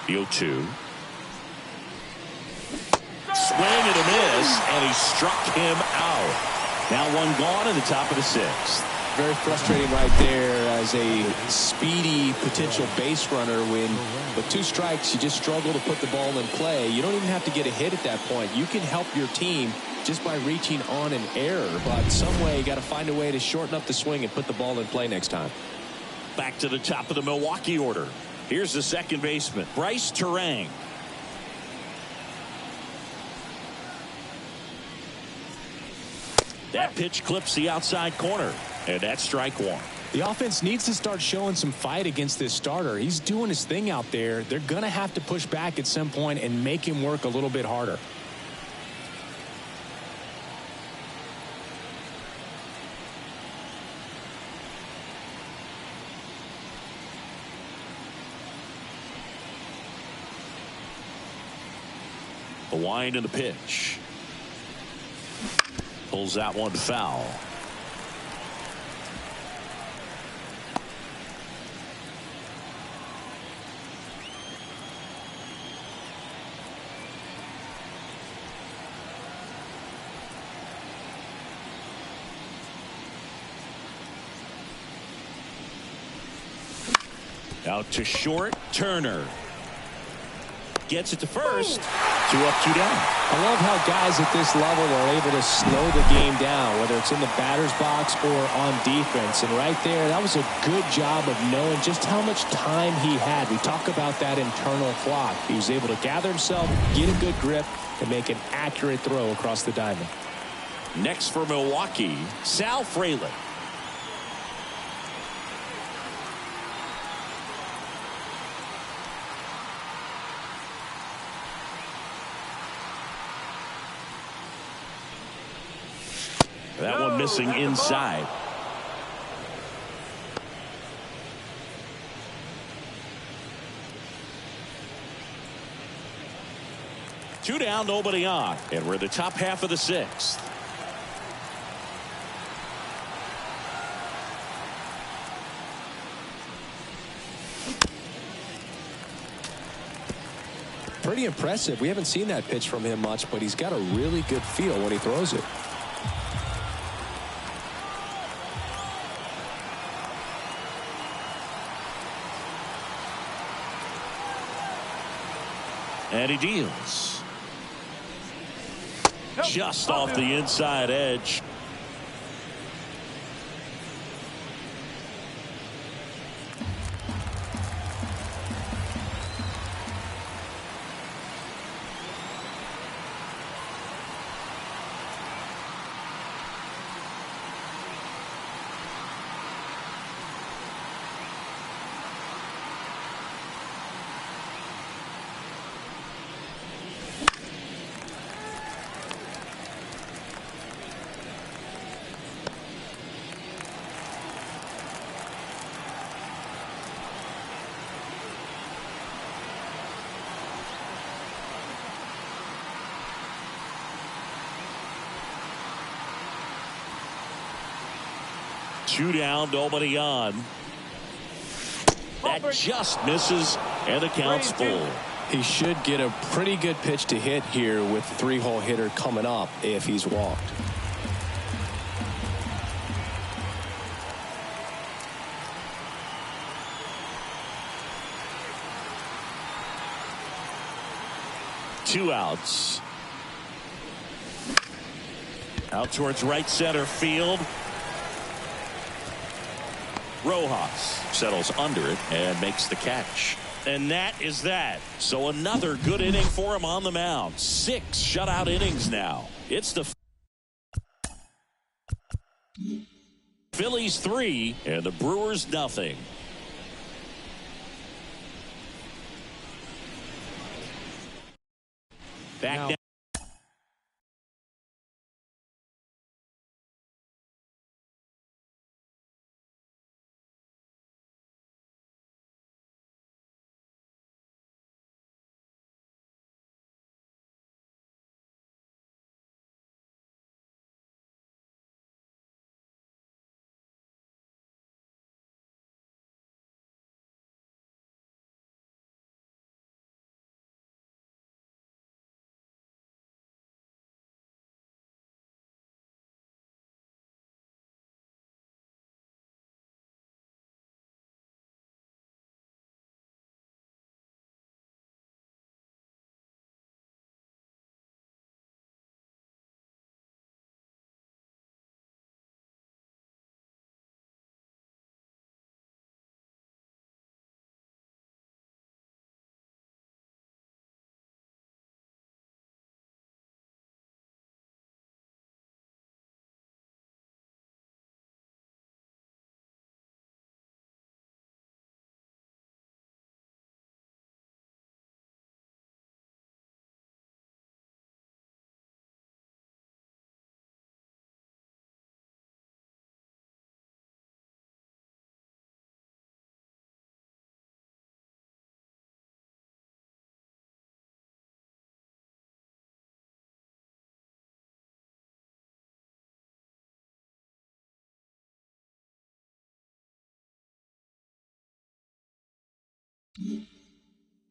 The 0-2. Swing and a miss, and he struck him out. Now one gone in the top of the 6th. Very frustrating right there as a speedy potential base runner when with 2 strikes you just struggle to put the ball in play. You don't even have to get a hit at that point. You can help your team just by reaching on an error, but some way you got to find a way to shorten up the swing and put the ball in play next time. Back to the top of the Milwaukee order. Here's the second baseman, Bryce Terang. That pitch clips the outside corner, and that's strike 1. The offense needs to start showing some fight against this starter. He's doing his thing out there. They're going to have to push back at some point and make him work a little bit harder. The wind and the pitch. Pulls that one foul. Out to short, Turner. Gets it to first. 2 up, 2 down. I love how guys at this level are able to slow the game down, whether it's in the batter's box or on defense. And right there, that was a good job of knowing just how much time he had. We talk about that internal clock. He was able to gather himself, get a good grip, and make an accurate throw across the diamond. Next for Milwaukee, Sal Frelick. That one missing inside. Two down, nobody on. And we're in the top half of the 6th. Pretty impressive. We haven't seen that pitch from him much, but he's got a really good feel when he throws it. And he deals. Just off the inside edge. Two down, nobody on. That just misses, and the count's full. He should get a pretty good pitch to hit here with the 3-hole hitter coming up if he's walked. Two outs. Out towards right center field. Rojas settles under it and makes the catch. And that is that. So another good inning for him on the mound. 6 shutout innings now. It's the Phillies 3 and the Brewers nothing. Back now.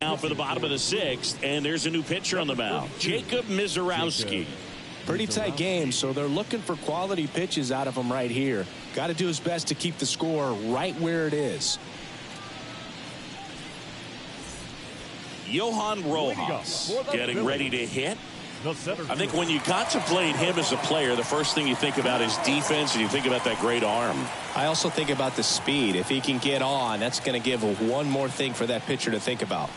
Now for the bottom of the sixth, and there's a new pitcher on the mound, Jacob Mizorowski. Pretty tight game, so they're looking for quality pitches out of him right here. Got to do his best to keep the score right where it is. Johan Rojas getting ready to hit. I think when you contemplate him as a player, the first thing you think about is defense, and you think about that great arm. I also think about the speed. If he can get on, that's going to give one more thing for that pitcher to think about.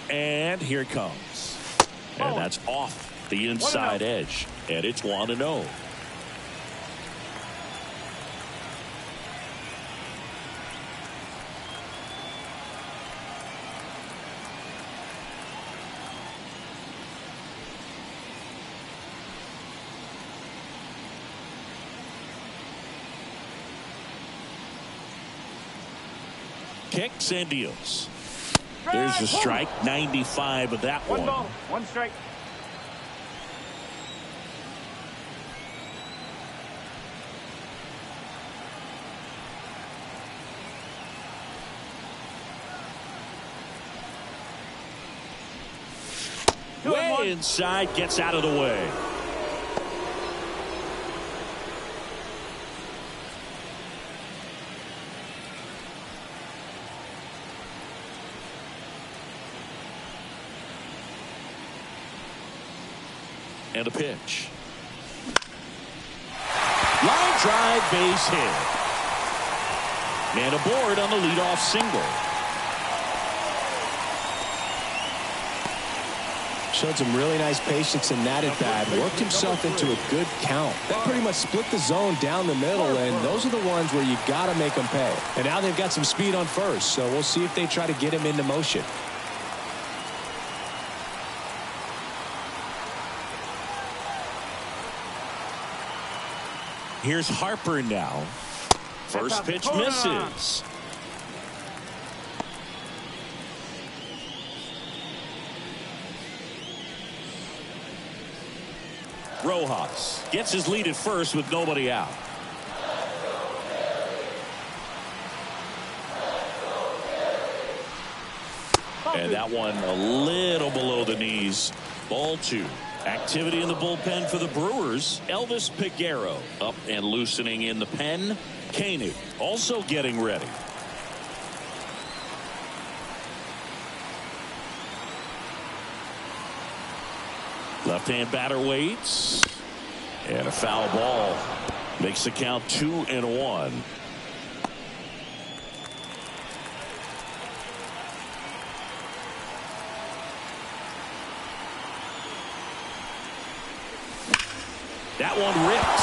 And here it comes. And that's off the inside edge. And it's 1-0. Kicks and deals. There's the strike. 95 of that one. 1 ball, 1 strike. Way inside, gets out of the way. And a pitch. Line drive, base hit. And aboard on the leadoff single. Showed some really nice patience in that at bat. Worked himself into a good count. That pretty much split the zone down the middle, and those are the ones where you got to make them pay. And now they've got some speed on first, so we'll see if they try to get him into motion. Here's Harper now. First pitch misses. Rojas gets his lead at first with nobody out. And that one a little below the knees. Ball 2. Activity in the bullpen for the Brewers. Elvis Peguero up and loosening in the pen. Koenig also getting ready. Left-hand batter waits. And a foul ball. Makes the count 2-1. That one ripped.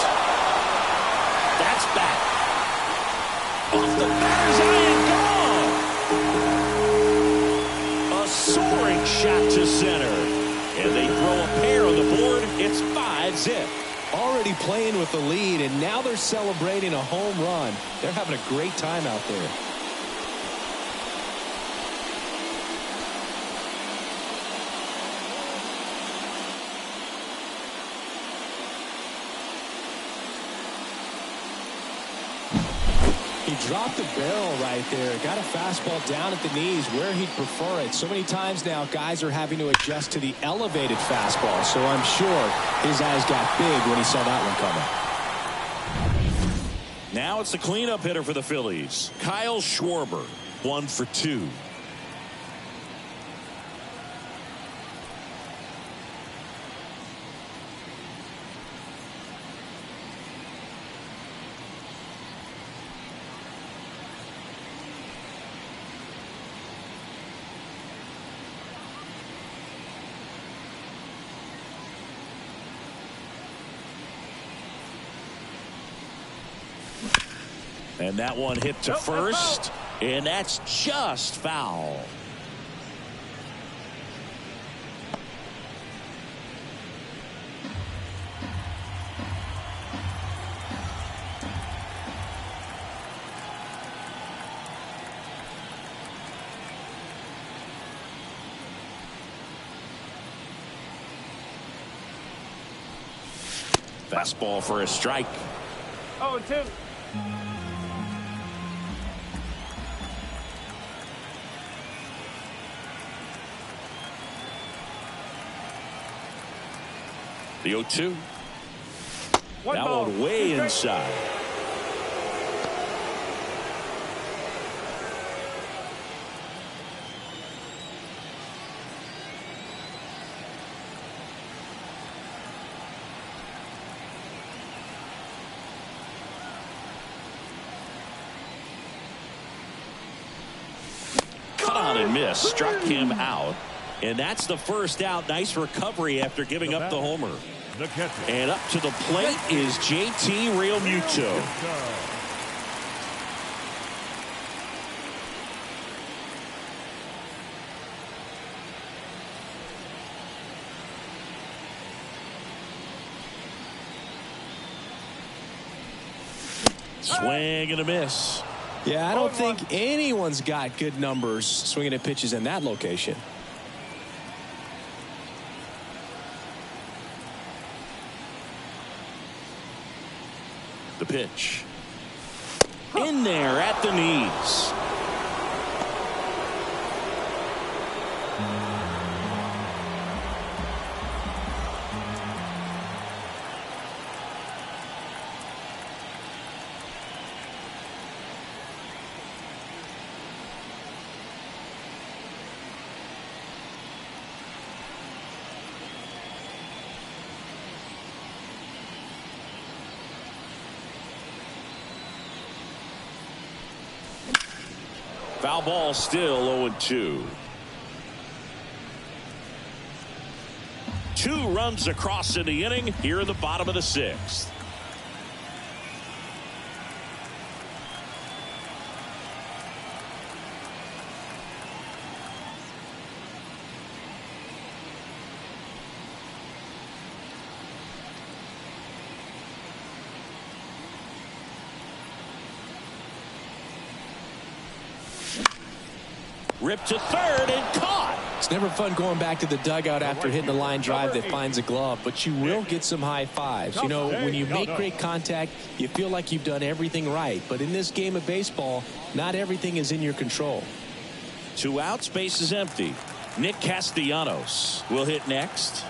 That's back. Off the batter's eye and gone. A soaring shot to center. And they throw a pair on the board. It's 5-zip. Already playing with the lead, and now they're celebrating a home run. They're having a great time out there. He dropped the barrel right there. Got a fastball down at the knees where he'd prefer it. So many times now guys are having to adjust to the elevated fastball. So I'm sure his eyes got big when he saw that one coming. Now it's the cleanup hitter for the Phillies. Kyle Schwarber. 1 for 2. And that one hit to first, and that's just foul. Fastball for a strike. 0-2. The 0-2. One That ball, one way 2 strikes. inside. Cut on and miss. Struck him out. And that's the first out. Nice recovery after giving up the homer. The catcher. And up to the plate is JT Realmuto. Swing and a miss. Yeah, I don't think anyone's got good numbers swinging at pitches in that location. The pitch. In there at the knees. Foul ball, still 0-2. 2 runs across in the inning here in the bottom of the 6th. Ripped to third and caught. It's never fun going back to the dugout after hitting a line drive that finds a glove, but you will get some high fives. You know, when you make great contact, you feel like you've done everything right. But in this game of baseball, not everything is in your control. 2 outs, base is empty. Nick Castellanos will hit next.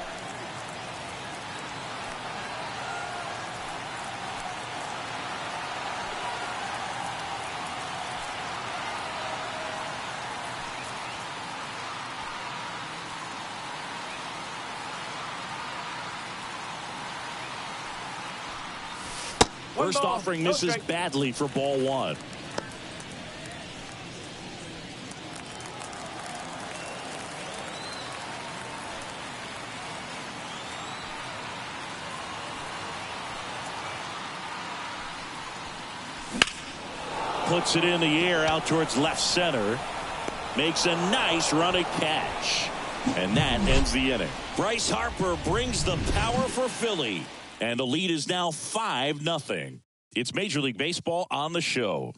First offering misses badly for ball 1. Puts it in the air out towards left center. Makes a nice running catch. And that ends the inning. Bryce Harper brings the power for Philly. And the lead is now 5-0. It's Major League Baseball on the show.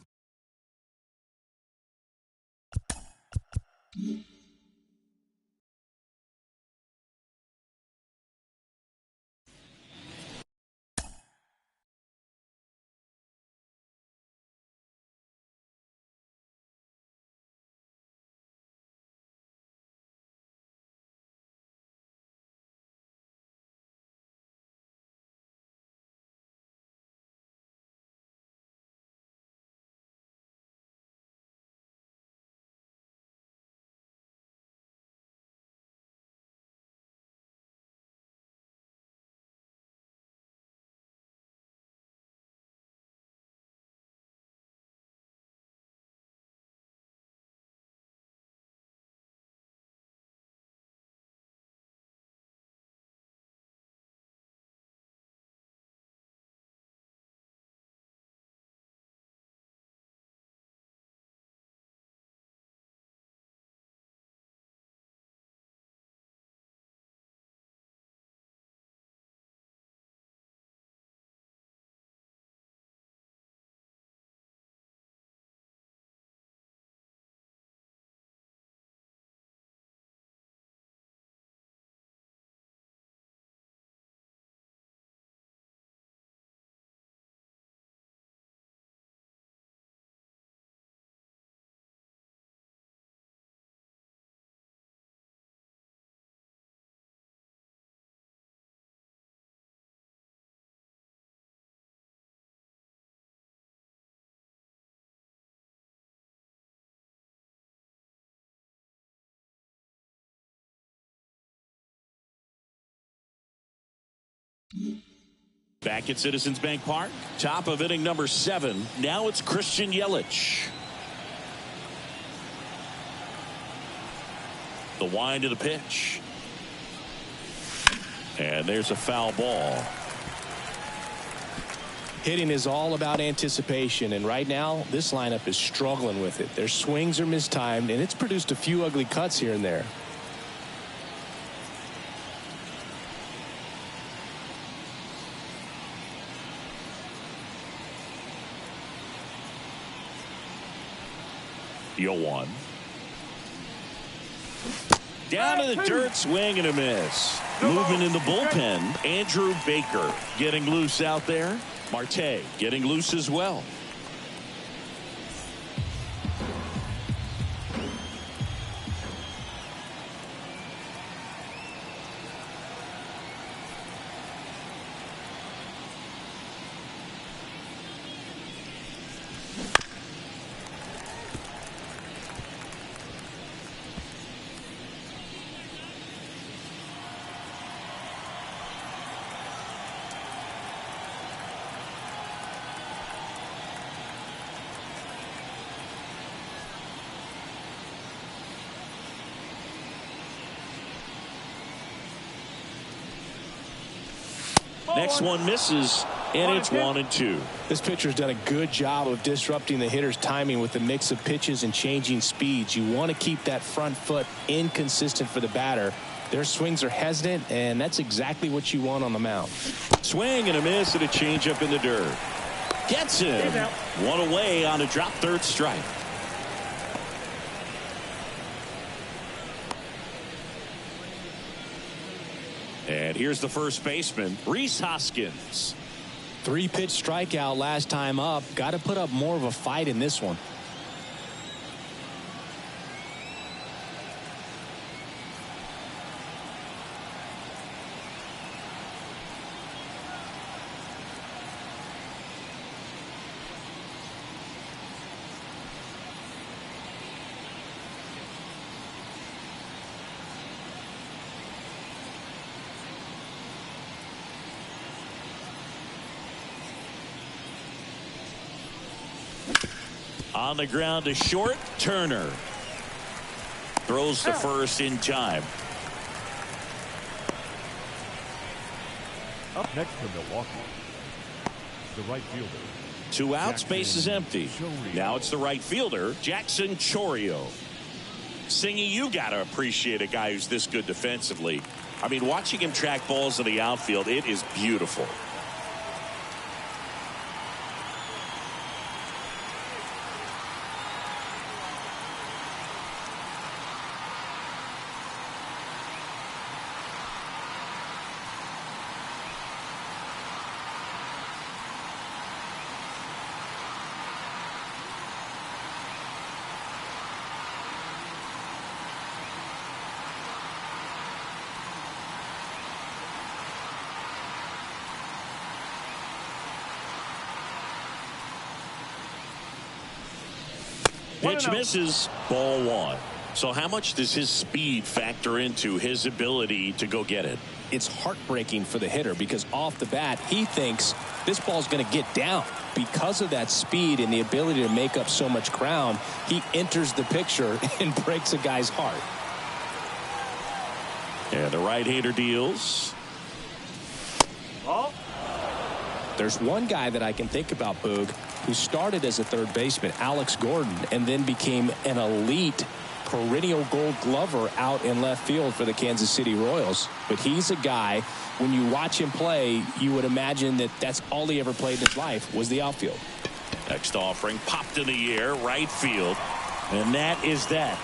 Back at Citizens Bank Park, top of inning number 7. Now it's Christian Yelich. The wind of the pitch. And there's a foul ball. Hitting is all about anticipation, and right now this lineup is struggling with it. Their swings are mistimed, and it's produced a few ugly cuts here and there. The 0-1. Down to the dirt, swing and a miss. Moving in the bullpen, Andrew Baker getting loose out there. Marte getting loose as well. Next one misses, and it's 1-2. This pitcher's done a good job of disrupting the hitter's timing with a mix of pitches and changing speeds. You want to keep that front foot inconsistent for the batter. Their swings are hesitant, and that's exactly what you want on the mound. Swing and a miss and a changeup in the dirt. Gets him. One away on a drop third strike. And here's the first baseman, Rhys Hoskins. 3-pitch strikeout last time up. Got to put up more of a fight in this one. On the ground to short, Turner. Throws the first in time. Up next for Milwaukee, the right fielder. 2 outs, base is empty. Now it's the right fielder, Jackson Chourio. Singy, you got to appreciate a guy who's this good defensively. I mean, watching him track balls in the outfield, it is beautiful. Pitch misses, ball 1. So how much does his speed factor into his ability to go get it? It's heartbreaking for the hitter because off the bat he thinks this ball's going to get down. Because of that speed and the ability to make up so much ground, he enters the picture and breaks a guy's heart. And the right-hander deals. There's one guy that I can think about, Boog, who started as a third baseman, Alex Gordon, and then became an elite perennial gold glover out in left field for the Kansas City Royals. But he's a guy, when you watch him play, you would imagine that that's all he ever played in his life was the outfield. Next offering popped in the air, right field. And that is that.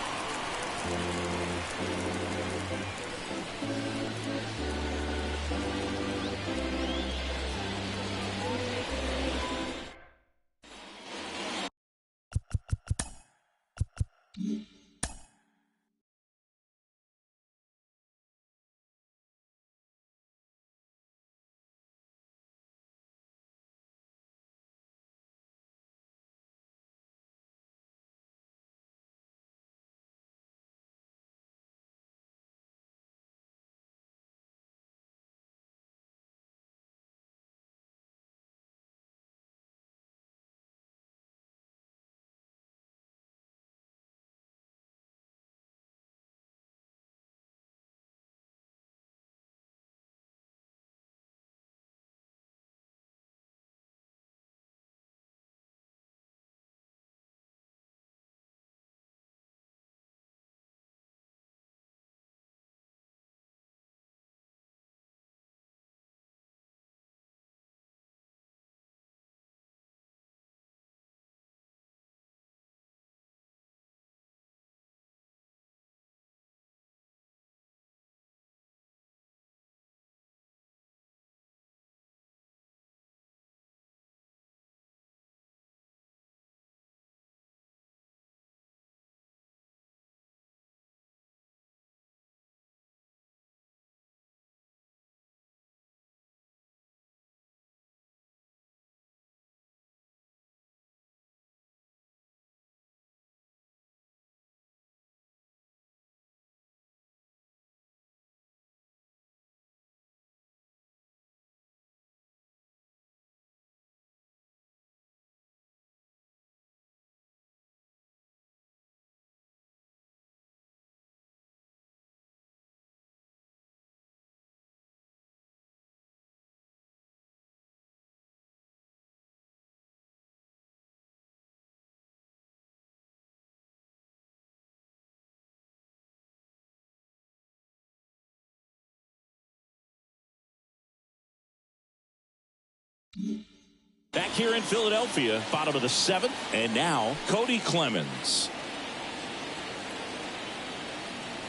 Back here in Philadelphia, bottom of the 7th, and now Cody Clemens.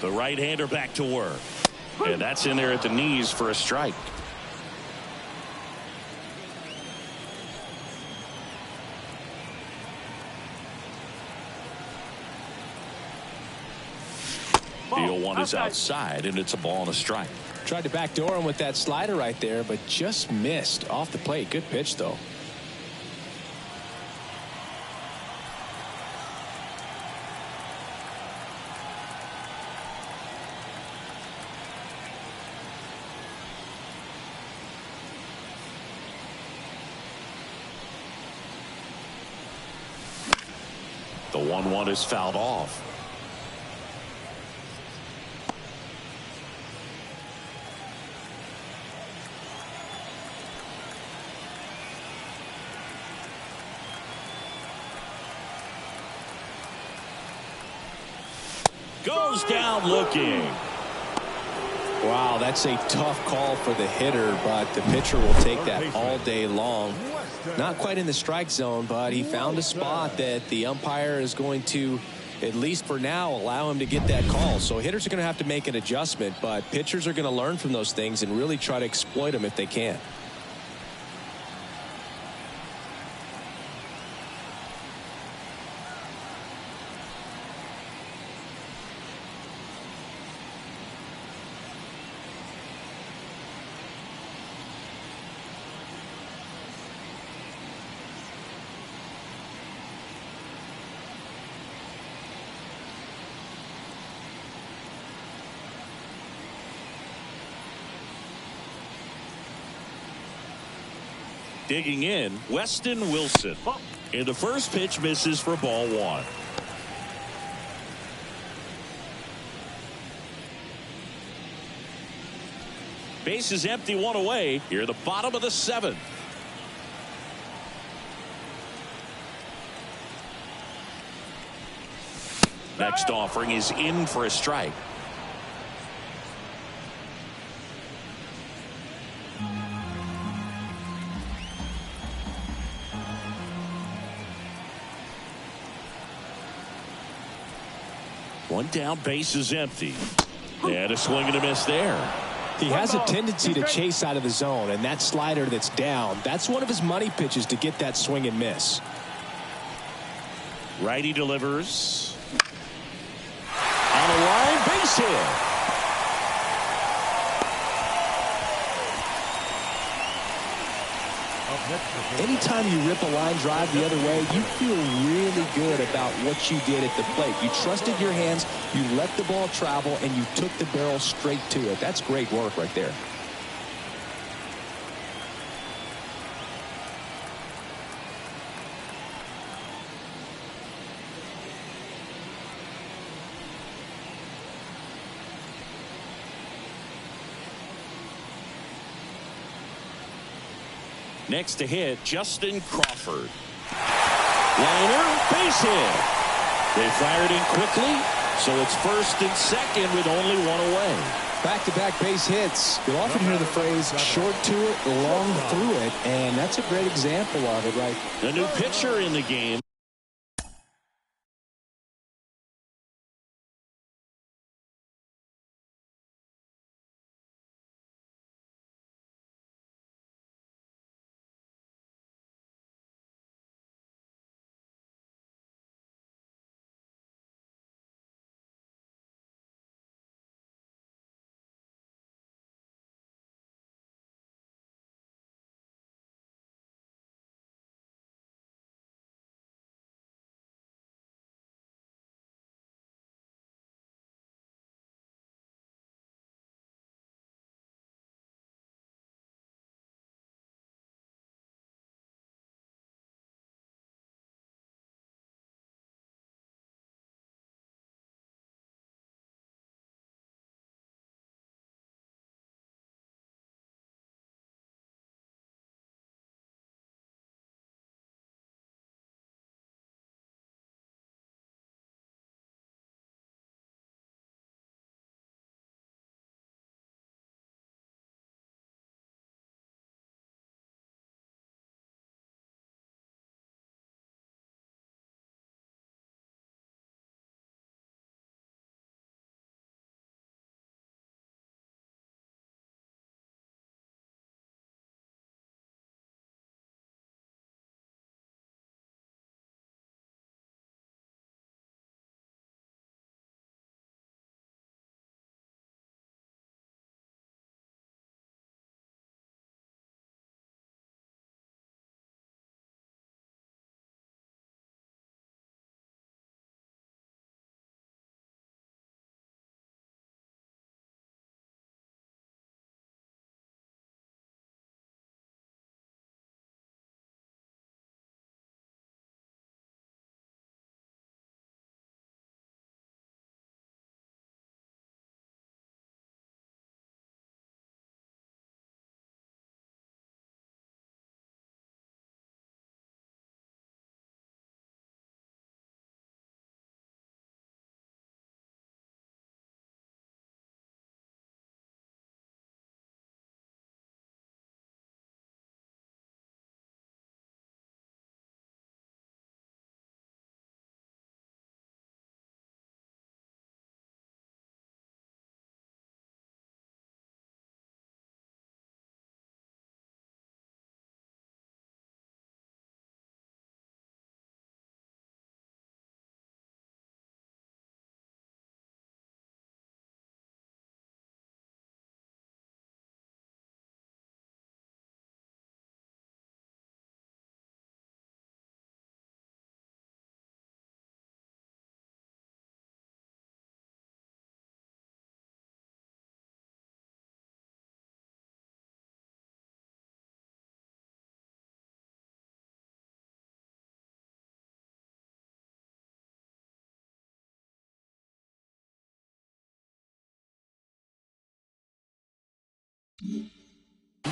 The right-hander back to work. And that's in there at the knees for a strike. The 0-1 is outside, and it's a ball and a strike. Tried to backdoor him with that slider right there, but just missed off the plate. Good pitch, though. The 1-1 is fouled off. Goes down looking. Wow, that's a tough call for the hitter, but the pitcher will take that all day long. Not quite in the strike zone, but he found a spot that the umpire is going to, at least for now, allow him to get that call. So hitters are going to have to make an adjustment, but pitchers are going to learn from those things and really try to exploit them if they can. Digging in, Weston Wilson. And the first pitch misses for ball 1. Base is empty, 1 away. Here at the bottom of the 7th. Next offering is in for a strike. One down, base is empty. And a swing and a miss there. He has a tendency to chase out of the zone, and that slider that's down, that's one of his money pitches to get that swing and miss. Righty delivers. On a line, base hit. Anytime you rip a line drive the other way, you feel really good about what you did at the plate. You trusted your hands, you let the ball travel, and you took the barrel straight to it. That's great work right there. Next to hit, Justin Crawford. Liner, base hit. They fired in quickly, so it's first and second with only 1 away. Back-to-back base hits. You'll often hear the phrase short to it, long through it, and that's a great example of it, right? The new pitcher in the game.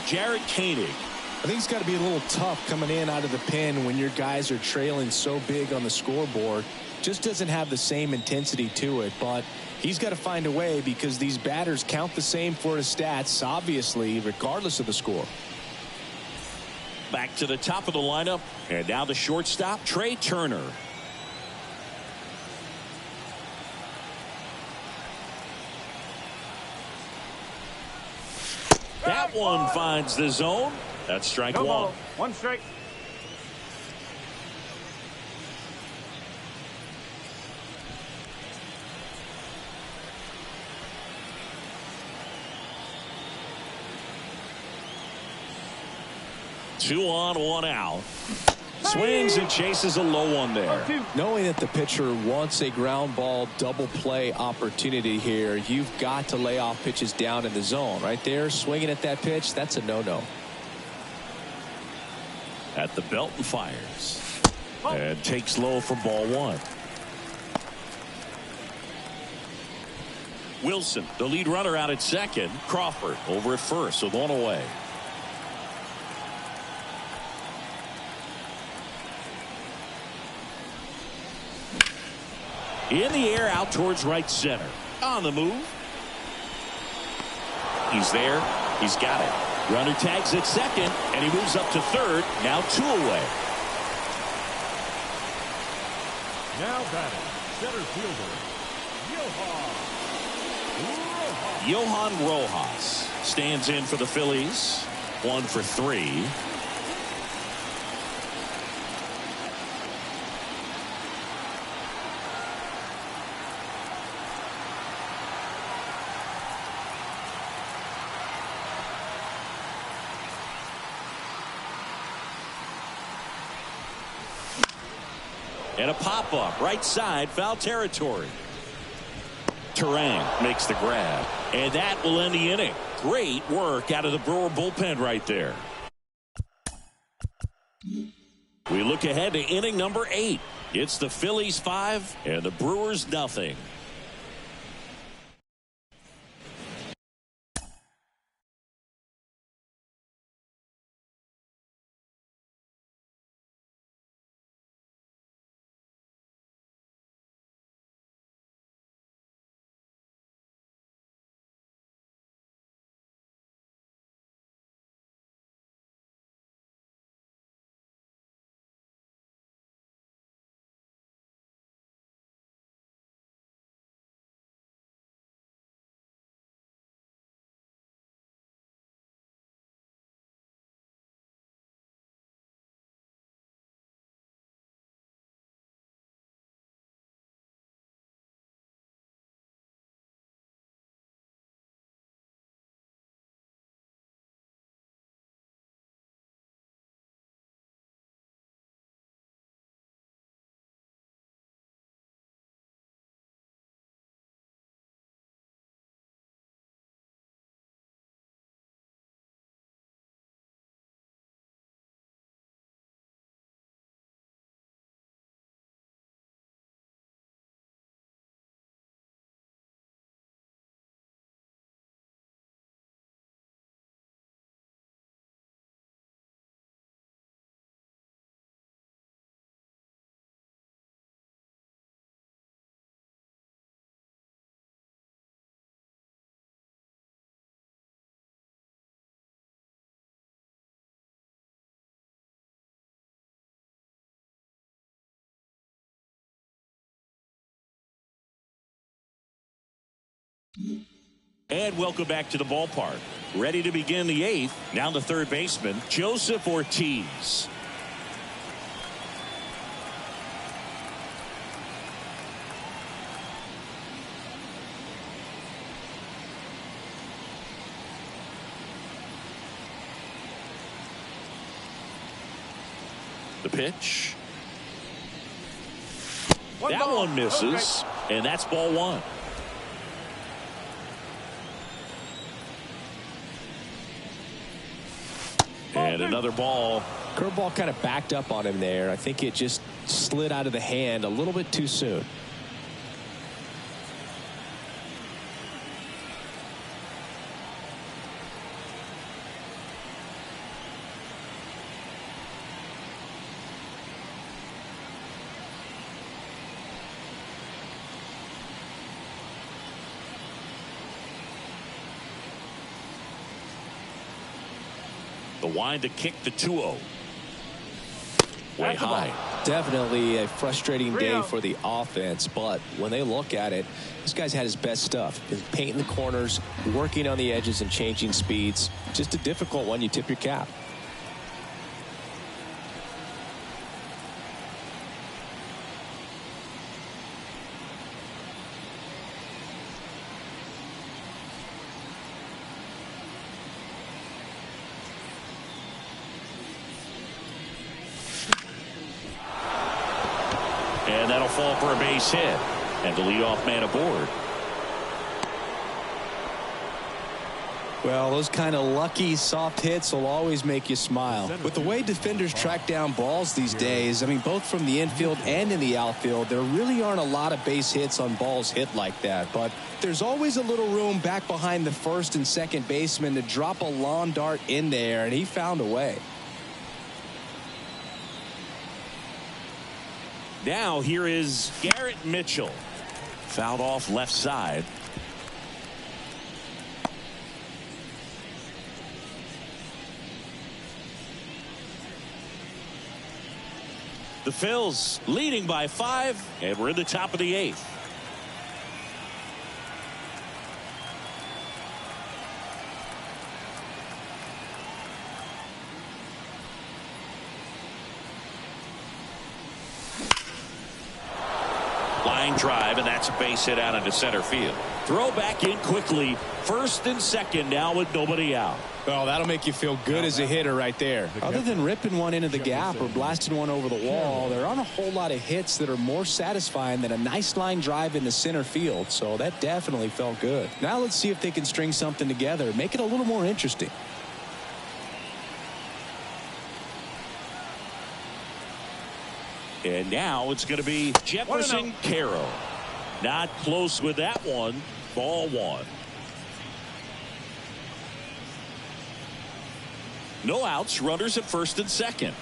Jared Koenig. I think it's got to be a little tough coming in out of the pen when your guys are trailing so big on the scoreboard. Just doesn't have the same intensity to it, but he's got to find a way because these batters count the same for his stats, obviously, regardless of the score. Back to the top of the lineup, and now the shortstop, Trey Turner. That one finds the zone. That's strike one. Ball. One strike. Two on, one out. Swings and chases a low one there. Knowing that the pitcher wants a ground ball double play opportunity here, you've got to lay off pitches down in the zone. Right there, swinging at that pitch, that's a no-no. At the belt and fires. And takes low for ball one. Wilson, the lead runner out at second. Crawford over at first with one away. In the air out towards right center. On the move. He's there. He's got it. Runner tags at second, and he moves up to third. Now two away. Now batting, center fielder, Johan Rojas stands in for the Phillies. 1 for 3. And a pop-up right side, foul territory. Terang makes the grab, and that will end the inning. Great work out of the Brewer bullpen right there. We look ahead to inning number 8. It's the Phillies 5 and the Brewers nothing. And welcome back to the ballpark. Ready to begin the 8th. Now the third baseman, Joseph Ortiz. The pitch. That one misses, and that's ball one. And another ball. Curveball kind of backed up on him there. I think it just slid out of the hand a little bit too soon. The wind to kick the 2-0. Way high. Definitely a frustrating day 3-0. for the offense, but when they look at it, this guy's had his best stuff. Been painting the corners, working on the edges and changing speeds. Just a difficult one. You tip your cap. And that'll fall for a base hit. And the leadoff man aboard. Well, those kind of lucky soft hits will always make you smile. With the way defenders track down balls these days, I mean, both from the infield and in the outfield, there really aren't a lot of base hits on balls hit like that. But there's always a little room back behind the first and second baseman to drop a lawn dart in there, and he found a way. Now here is Garrett Mitchell. Fouled off left side. The Phils leading by 5, and we're in the top of the 8th. Line drive, and that's a base hit out into center field. Throw back in quickly. First and second now with nobody out. Well, that'll make you feel good as a hitter right there. Other than ripping one into the gap or blasting one over the wall, there aren't a whole lot of hits that are more satisfying than a nice line drive in the center field. So that definitely felt good. Now let's see if they can string something together, make it a little more interesting. And now it's going to be Jefferson Caro. Not close with that one. Ball 1. No outs, runners at first and second.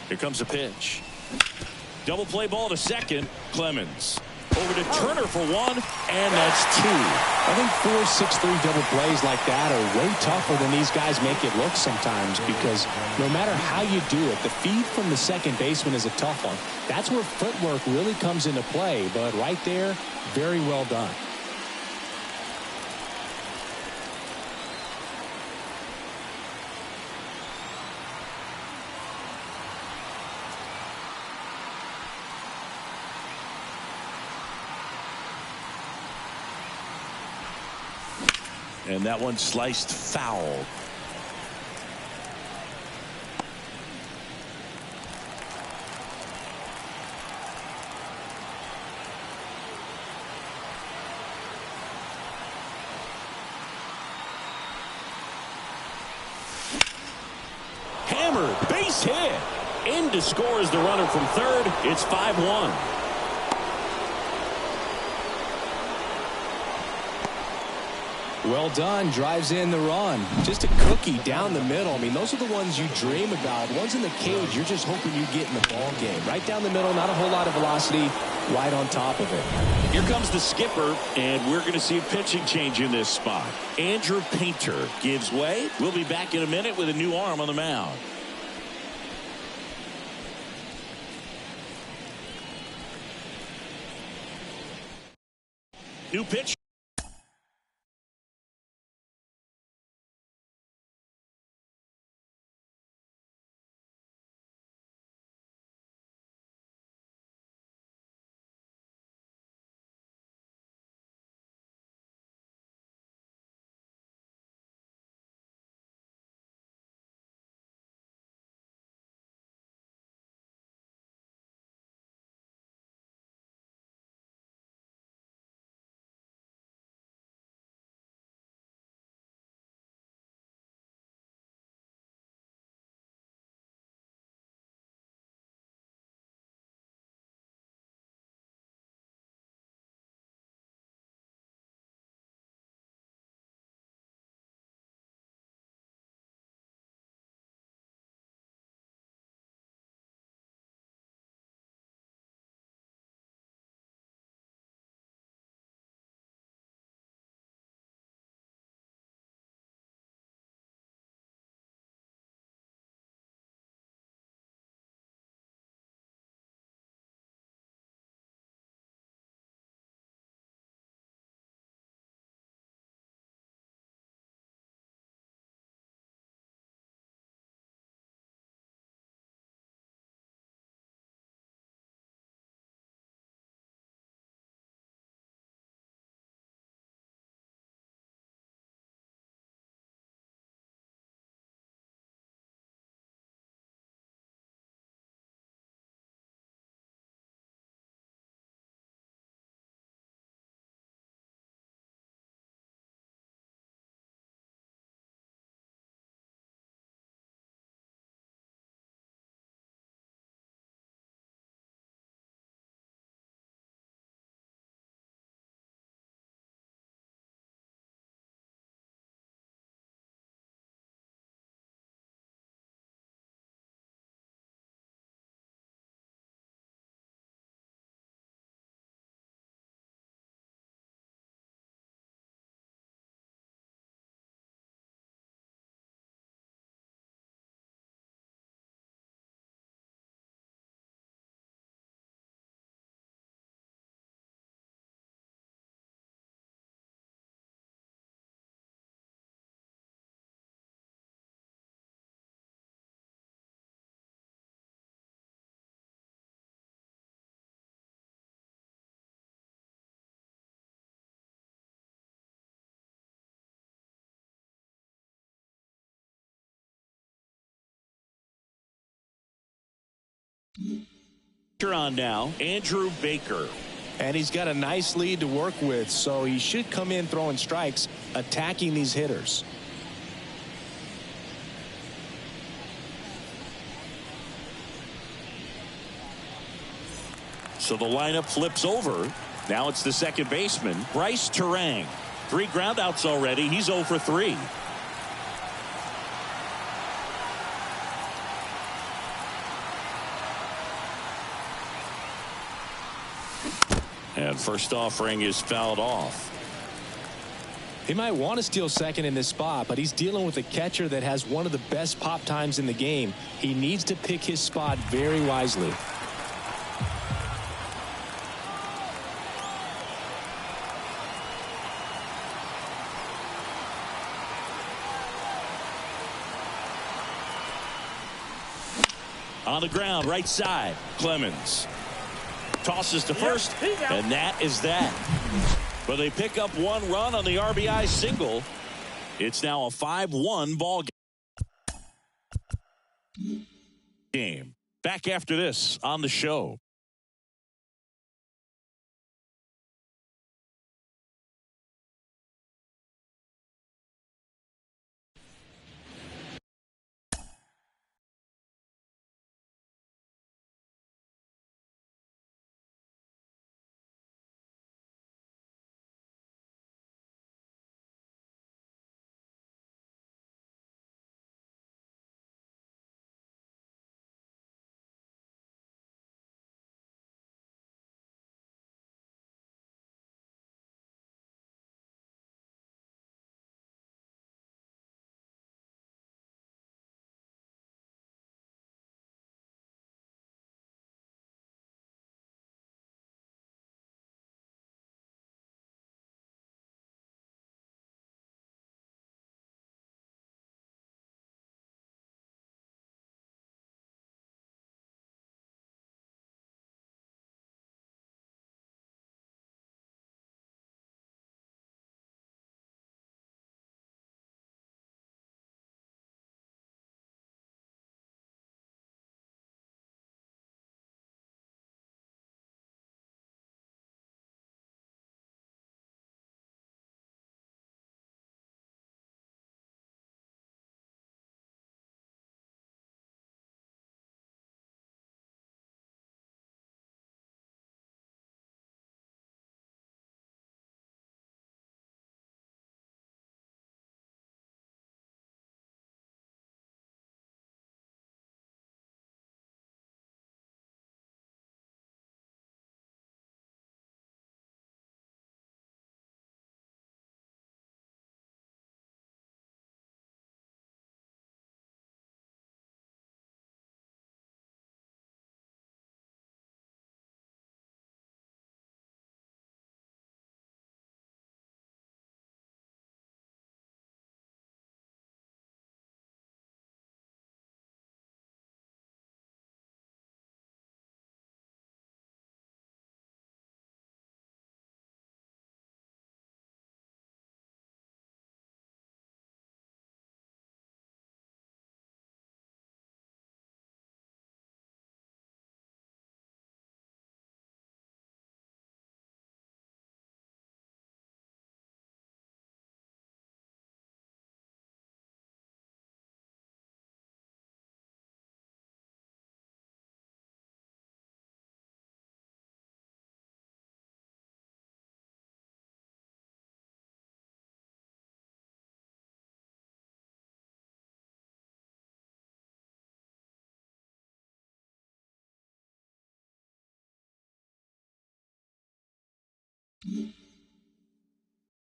Here comes a pitch. Double play ball to second. Clemens over to Turner for 1, and that's 2. I think 4-6-3 double plays like that are way tougher than these guys make it look sometimes, because no matter how you do it, the feed from the second baseman is a tough one. That's where footwork really comes into play, but right there, very well done. And that one sliced foul. Hammered, base hit. In to score is the runner from third. It's 5-1. Well done. Drives in the run. Just a cookie down the middle. I mean, those are the ones you dream about. Ones in the cage, you're just hoping you get in the ball game. Right down the middle, not a whole lot of velocity. Right on top of it. Here comes the skipper, and we're going to see a pitching change in this spot. Andrew Painter gives way. We'll be back in a minute with a new arm on the mound. New pitch. On now, Andrew Baker. And he's got a nice lead to work with, so he should come in throwing strikes, attacking these hitters. So the lineup flips over. Now it's the second baseman, Bryce Terang. 3 groundouts already. He's 0 for 3. And first offering is fouled off. He might want to steal second in this spot, but he's dealing with a catcher that has one of the best pop times in the game. He needs to pick his spot very wisely. On the ground, right side, Clemens. Tosses to first, and that is that. But they pick up 1 run on the RBI single. It's now a 5-1 ball game. Back after this on the show.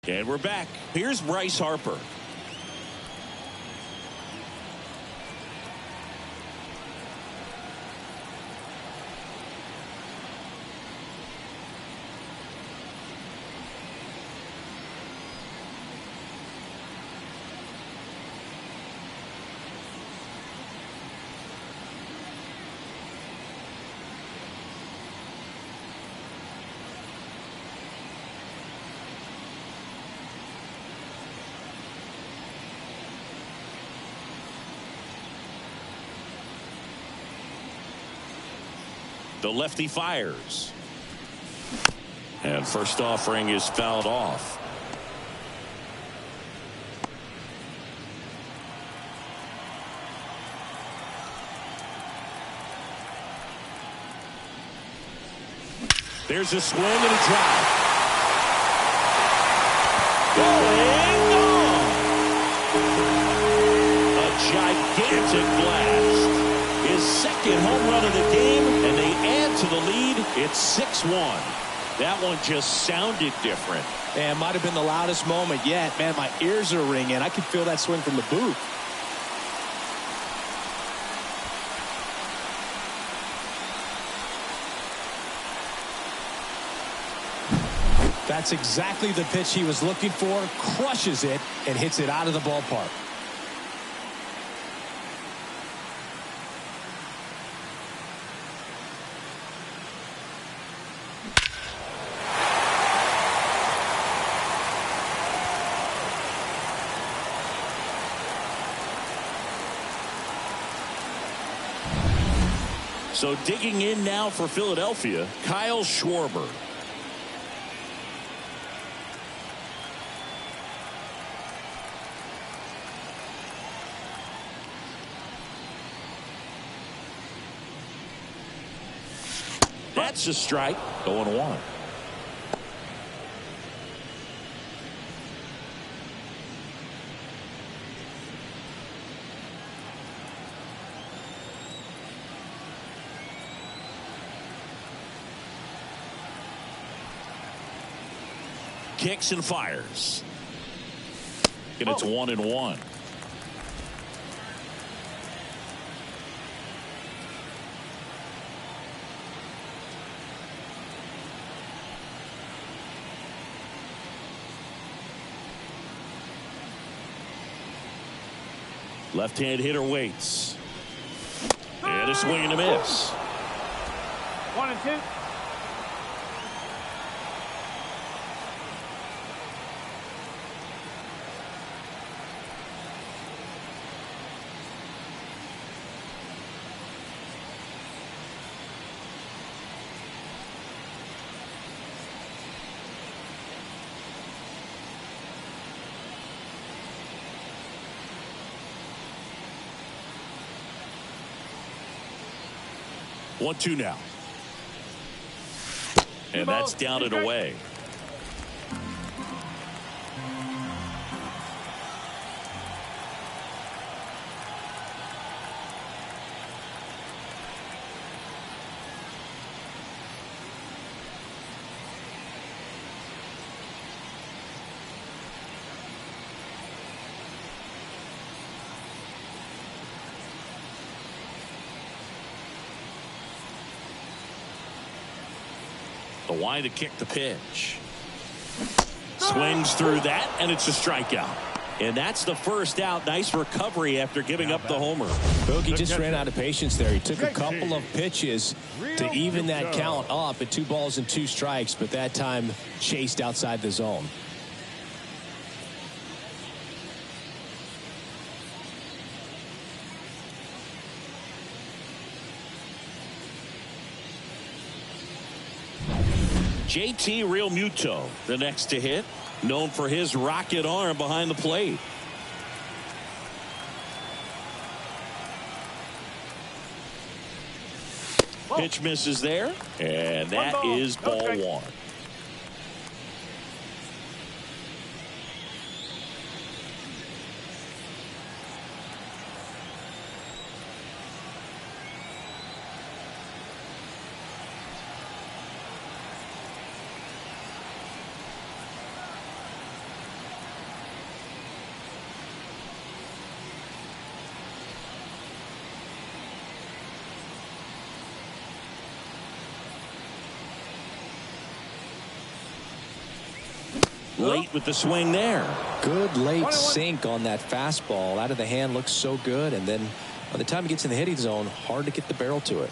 And we're back. Here's Bryce Harper. The lefty fires. And first offering is fouled off. There's a swing and a drive. Going gone. A gigantic blast. His second home run of the game, and they add to the lead. It's 6-1. That one just sounded different. Man, might have been the loudest moment yet. Man, my ears are ringing. I could feel that swing from the booth. That's exactly the pitch he was looking for. Crushes it and hits it out of the ballpark. So digging in now for Philadelphia, Kyle Schwarber. That's a strike. 0-1. Kicks and fires. And it's 1-1. Left-hand hitter waits. And a swing and a miss. 1-2. One, two now. And that's down and away. The wind to kick the pitch. Swings through that, and it's a strikeout. And that's the first out. Nice recovery after giving up the homer. Bogey just ran out of patience there. He took a couple of pitches to even that count up at 2 balls and 2 strikes, but that time chased outside the zone. JT Realmuto, the next to hit, known for his rocket arm behind the plate. Pitch misses there, and that is ball 1. Late with the swing there. Good late sink on that fastball. Out of the hand, looks so good, and then by the time it gets in the hitting zone, hard to get the barrel to it.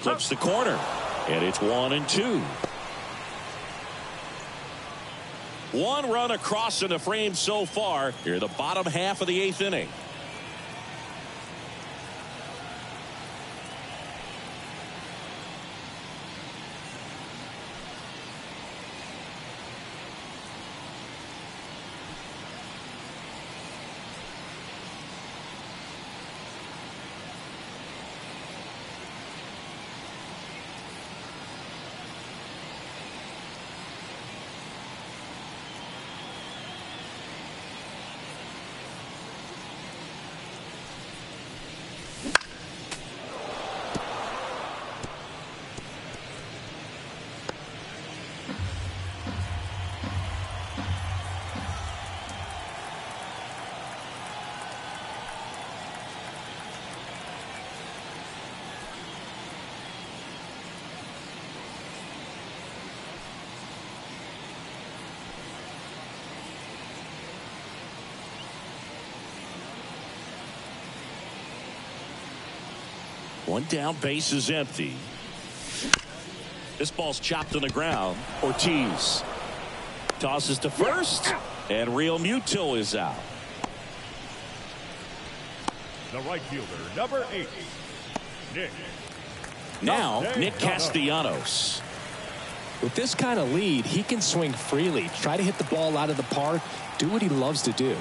Clips the corner. And it's 1-2. One run across in the frame so far. Here, the bottom half of the 8th inning. One down, base is empty. This ball's chopped on the ground. Ortiz tosses to first, and Real Muto is out. The right fielder, number 8, Nick. Now, Nick Castellanos. With this kind of lead, he can swing freely, try to hit the ball out of the park, do what he loves to do.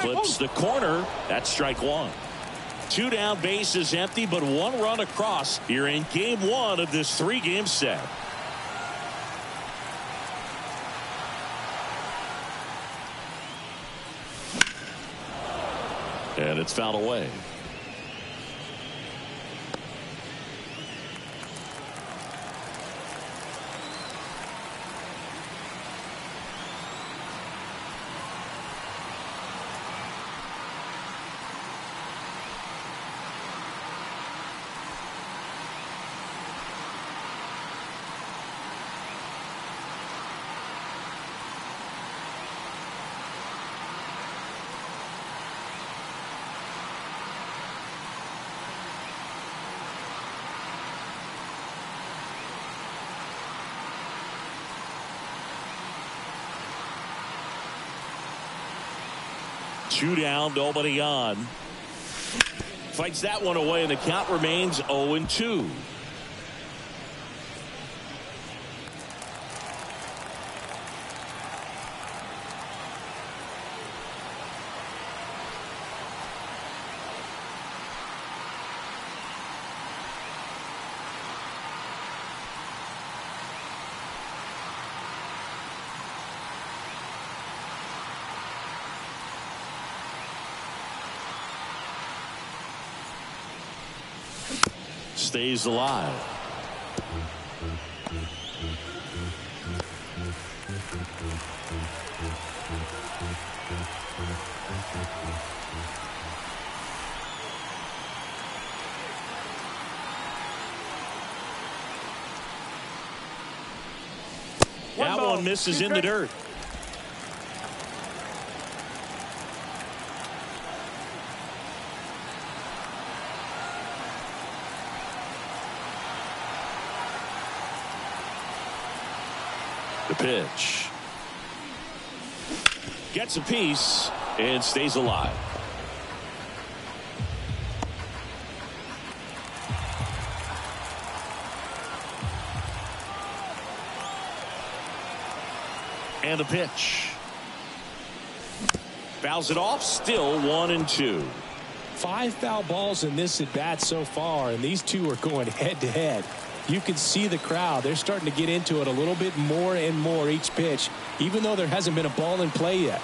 Clips the corner. That's strike one. Two down, base is empty, but one run across here in game one of this 3-game set. And it's fouled away. Two down, nobody on. Fights that one away, and the count remains 0-2. Stays alive. That one misses in the dirt. The pitch. Gets a piece and stays alive. And a pitch. Fouls it off. Still 1-2. 5 foul balls in this at bat so far, and these two are going head to head. You can see the crowd. They're starting to get into it a little bit more and more each pitch, even though there hasn't been a ball in play yet.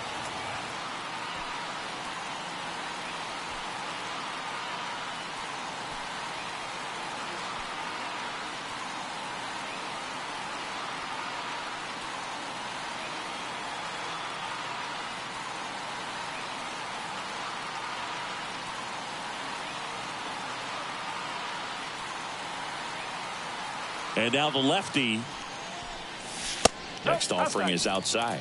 And now the lefty Next offering is outside.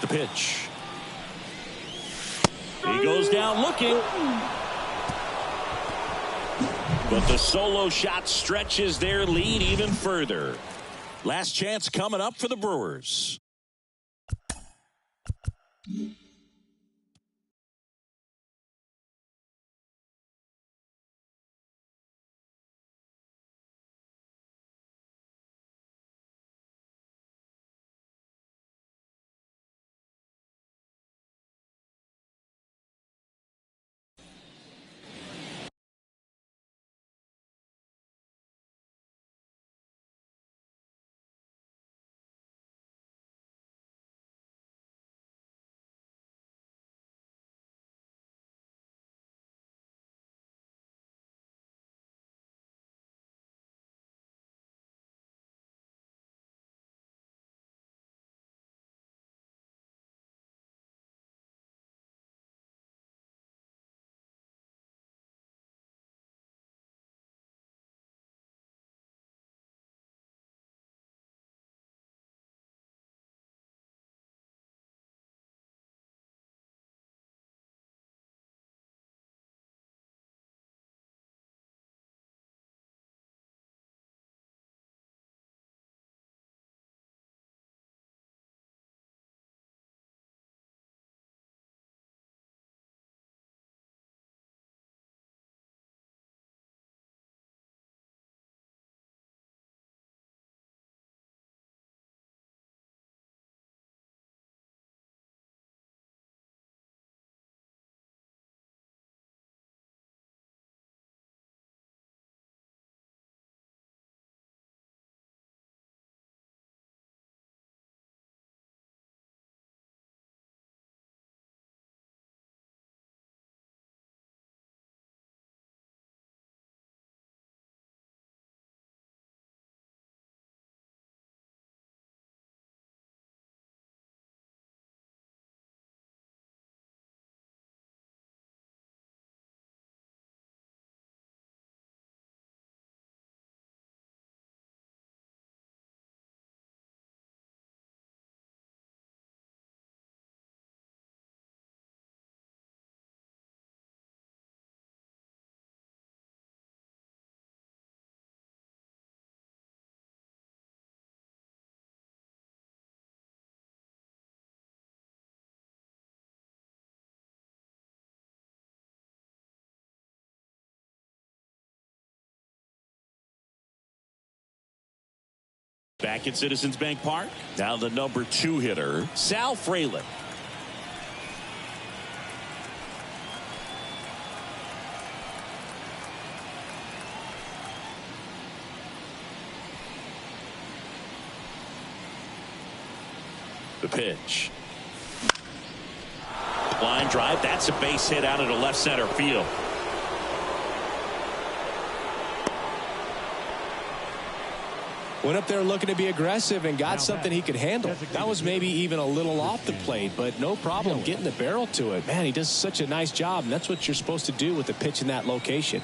The pitch. He goes down looking. But the solo shot stretches their lead even further. Last chance coming up for the Brewers. Back at Citizens Bank Park. Now the number 2 hitter, Sal Frelick. The pitch. Line drive. That's a base hit out into left center field. Went up there looking to be aggressive and got something he could handle. That was maybe even a little off the plate, but no problem getting the barrel to it. Man, he does such a nice job, and that's what you're supposed to do with the pitch in that location.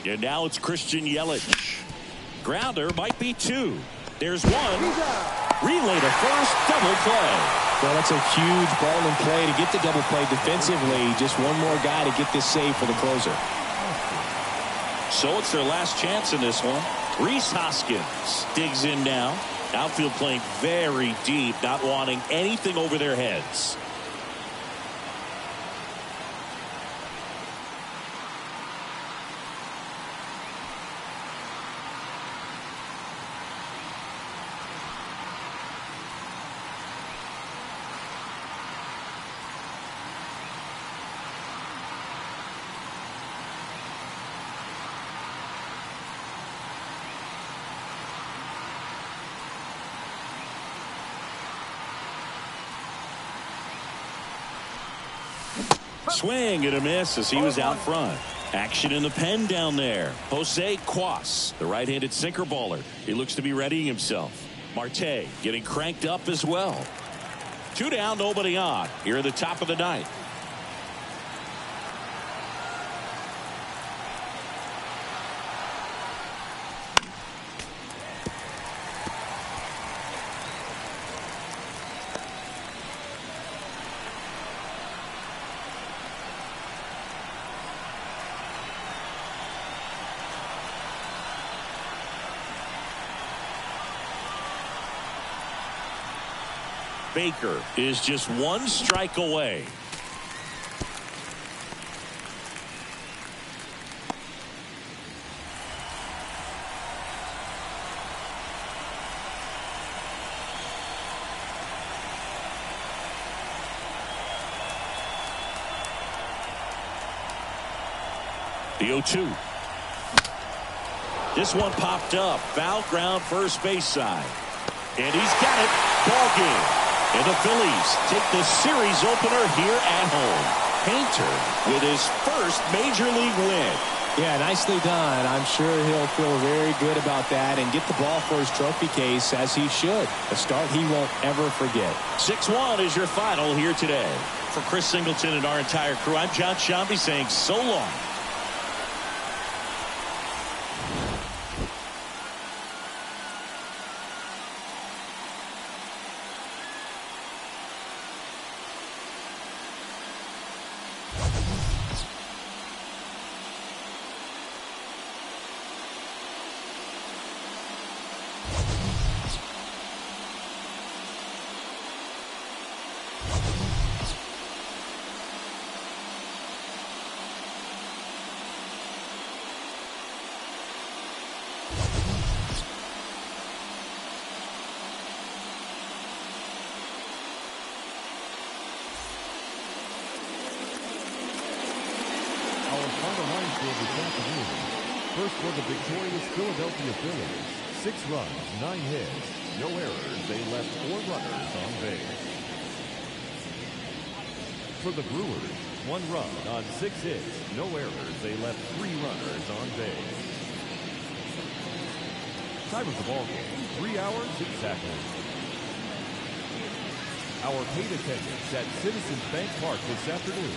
And now it's Christian Yelich. Grounder might be 2. There's 1. Relay to first. Double play. Well, that's a huge ball in play to get the double play defensively. Just one more guy to get this save for the closer. So it's their last chance in this one. Rhys Hoskins digs in now. Outfield playing very deep, not wanting anything over their heads. Swing and a miss as he was out front. Action in the pen down there. Jose Cuas, the right-handed sinker baller. He looks to be readying himself. Marte getting cranked up as well. 2 down, nobody on here at the top of the ninth. Baker is just 1 strike away. The 0-2. This one popped up. Foul ground first base side. And he's got it. Ball game. And the Phillies take the series opener here at home. Painter with his first major league win. Yeah, nicely done. I'm sure he'll feel very good about that and get the ball for his trophy case, as he should. A start he won't ever forget. 6-1 is your final here today. For Chris Singleton and our entire crew, I'm John Shambi saying so long. First for the victorious Philadelphia Phillies. 6 runs, 9 hits, no errors. They left 4 runners on base. For the Brewers, 1 run on 6 hits, no errors. They left 3 runners on base. Time of the ball game, 3 hours exactly. Our paid attendance at Citizens Bank Park this afternoon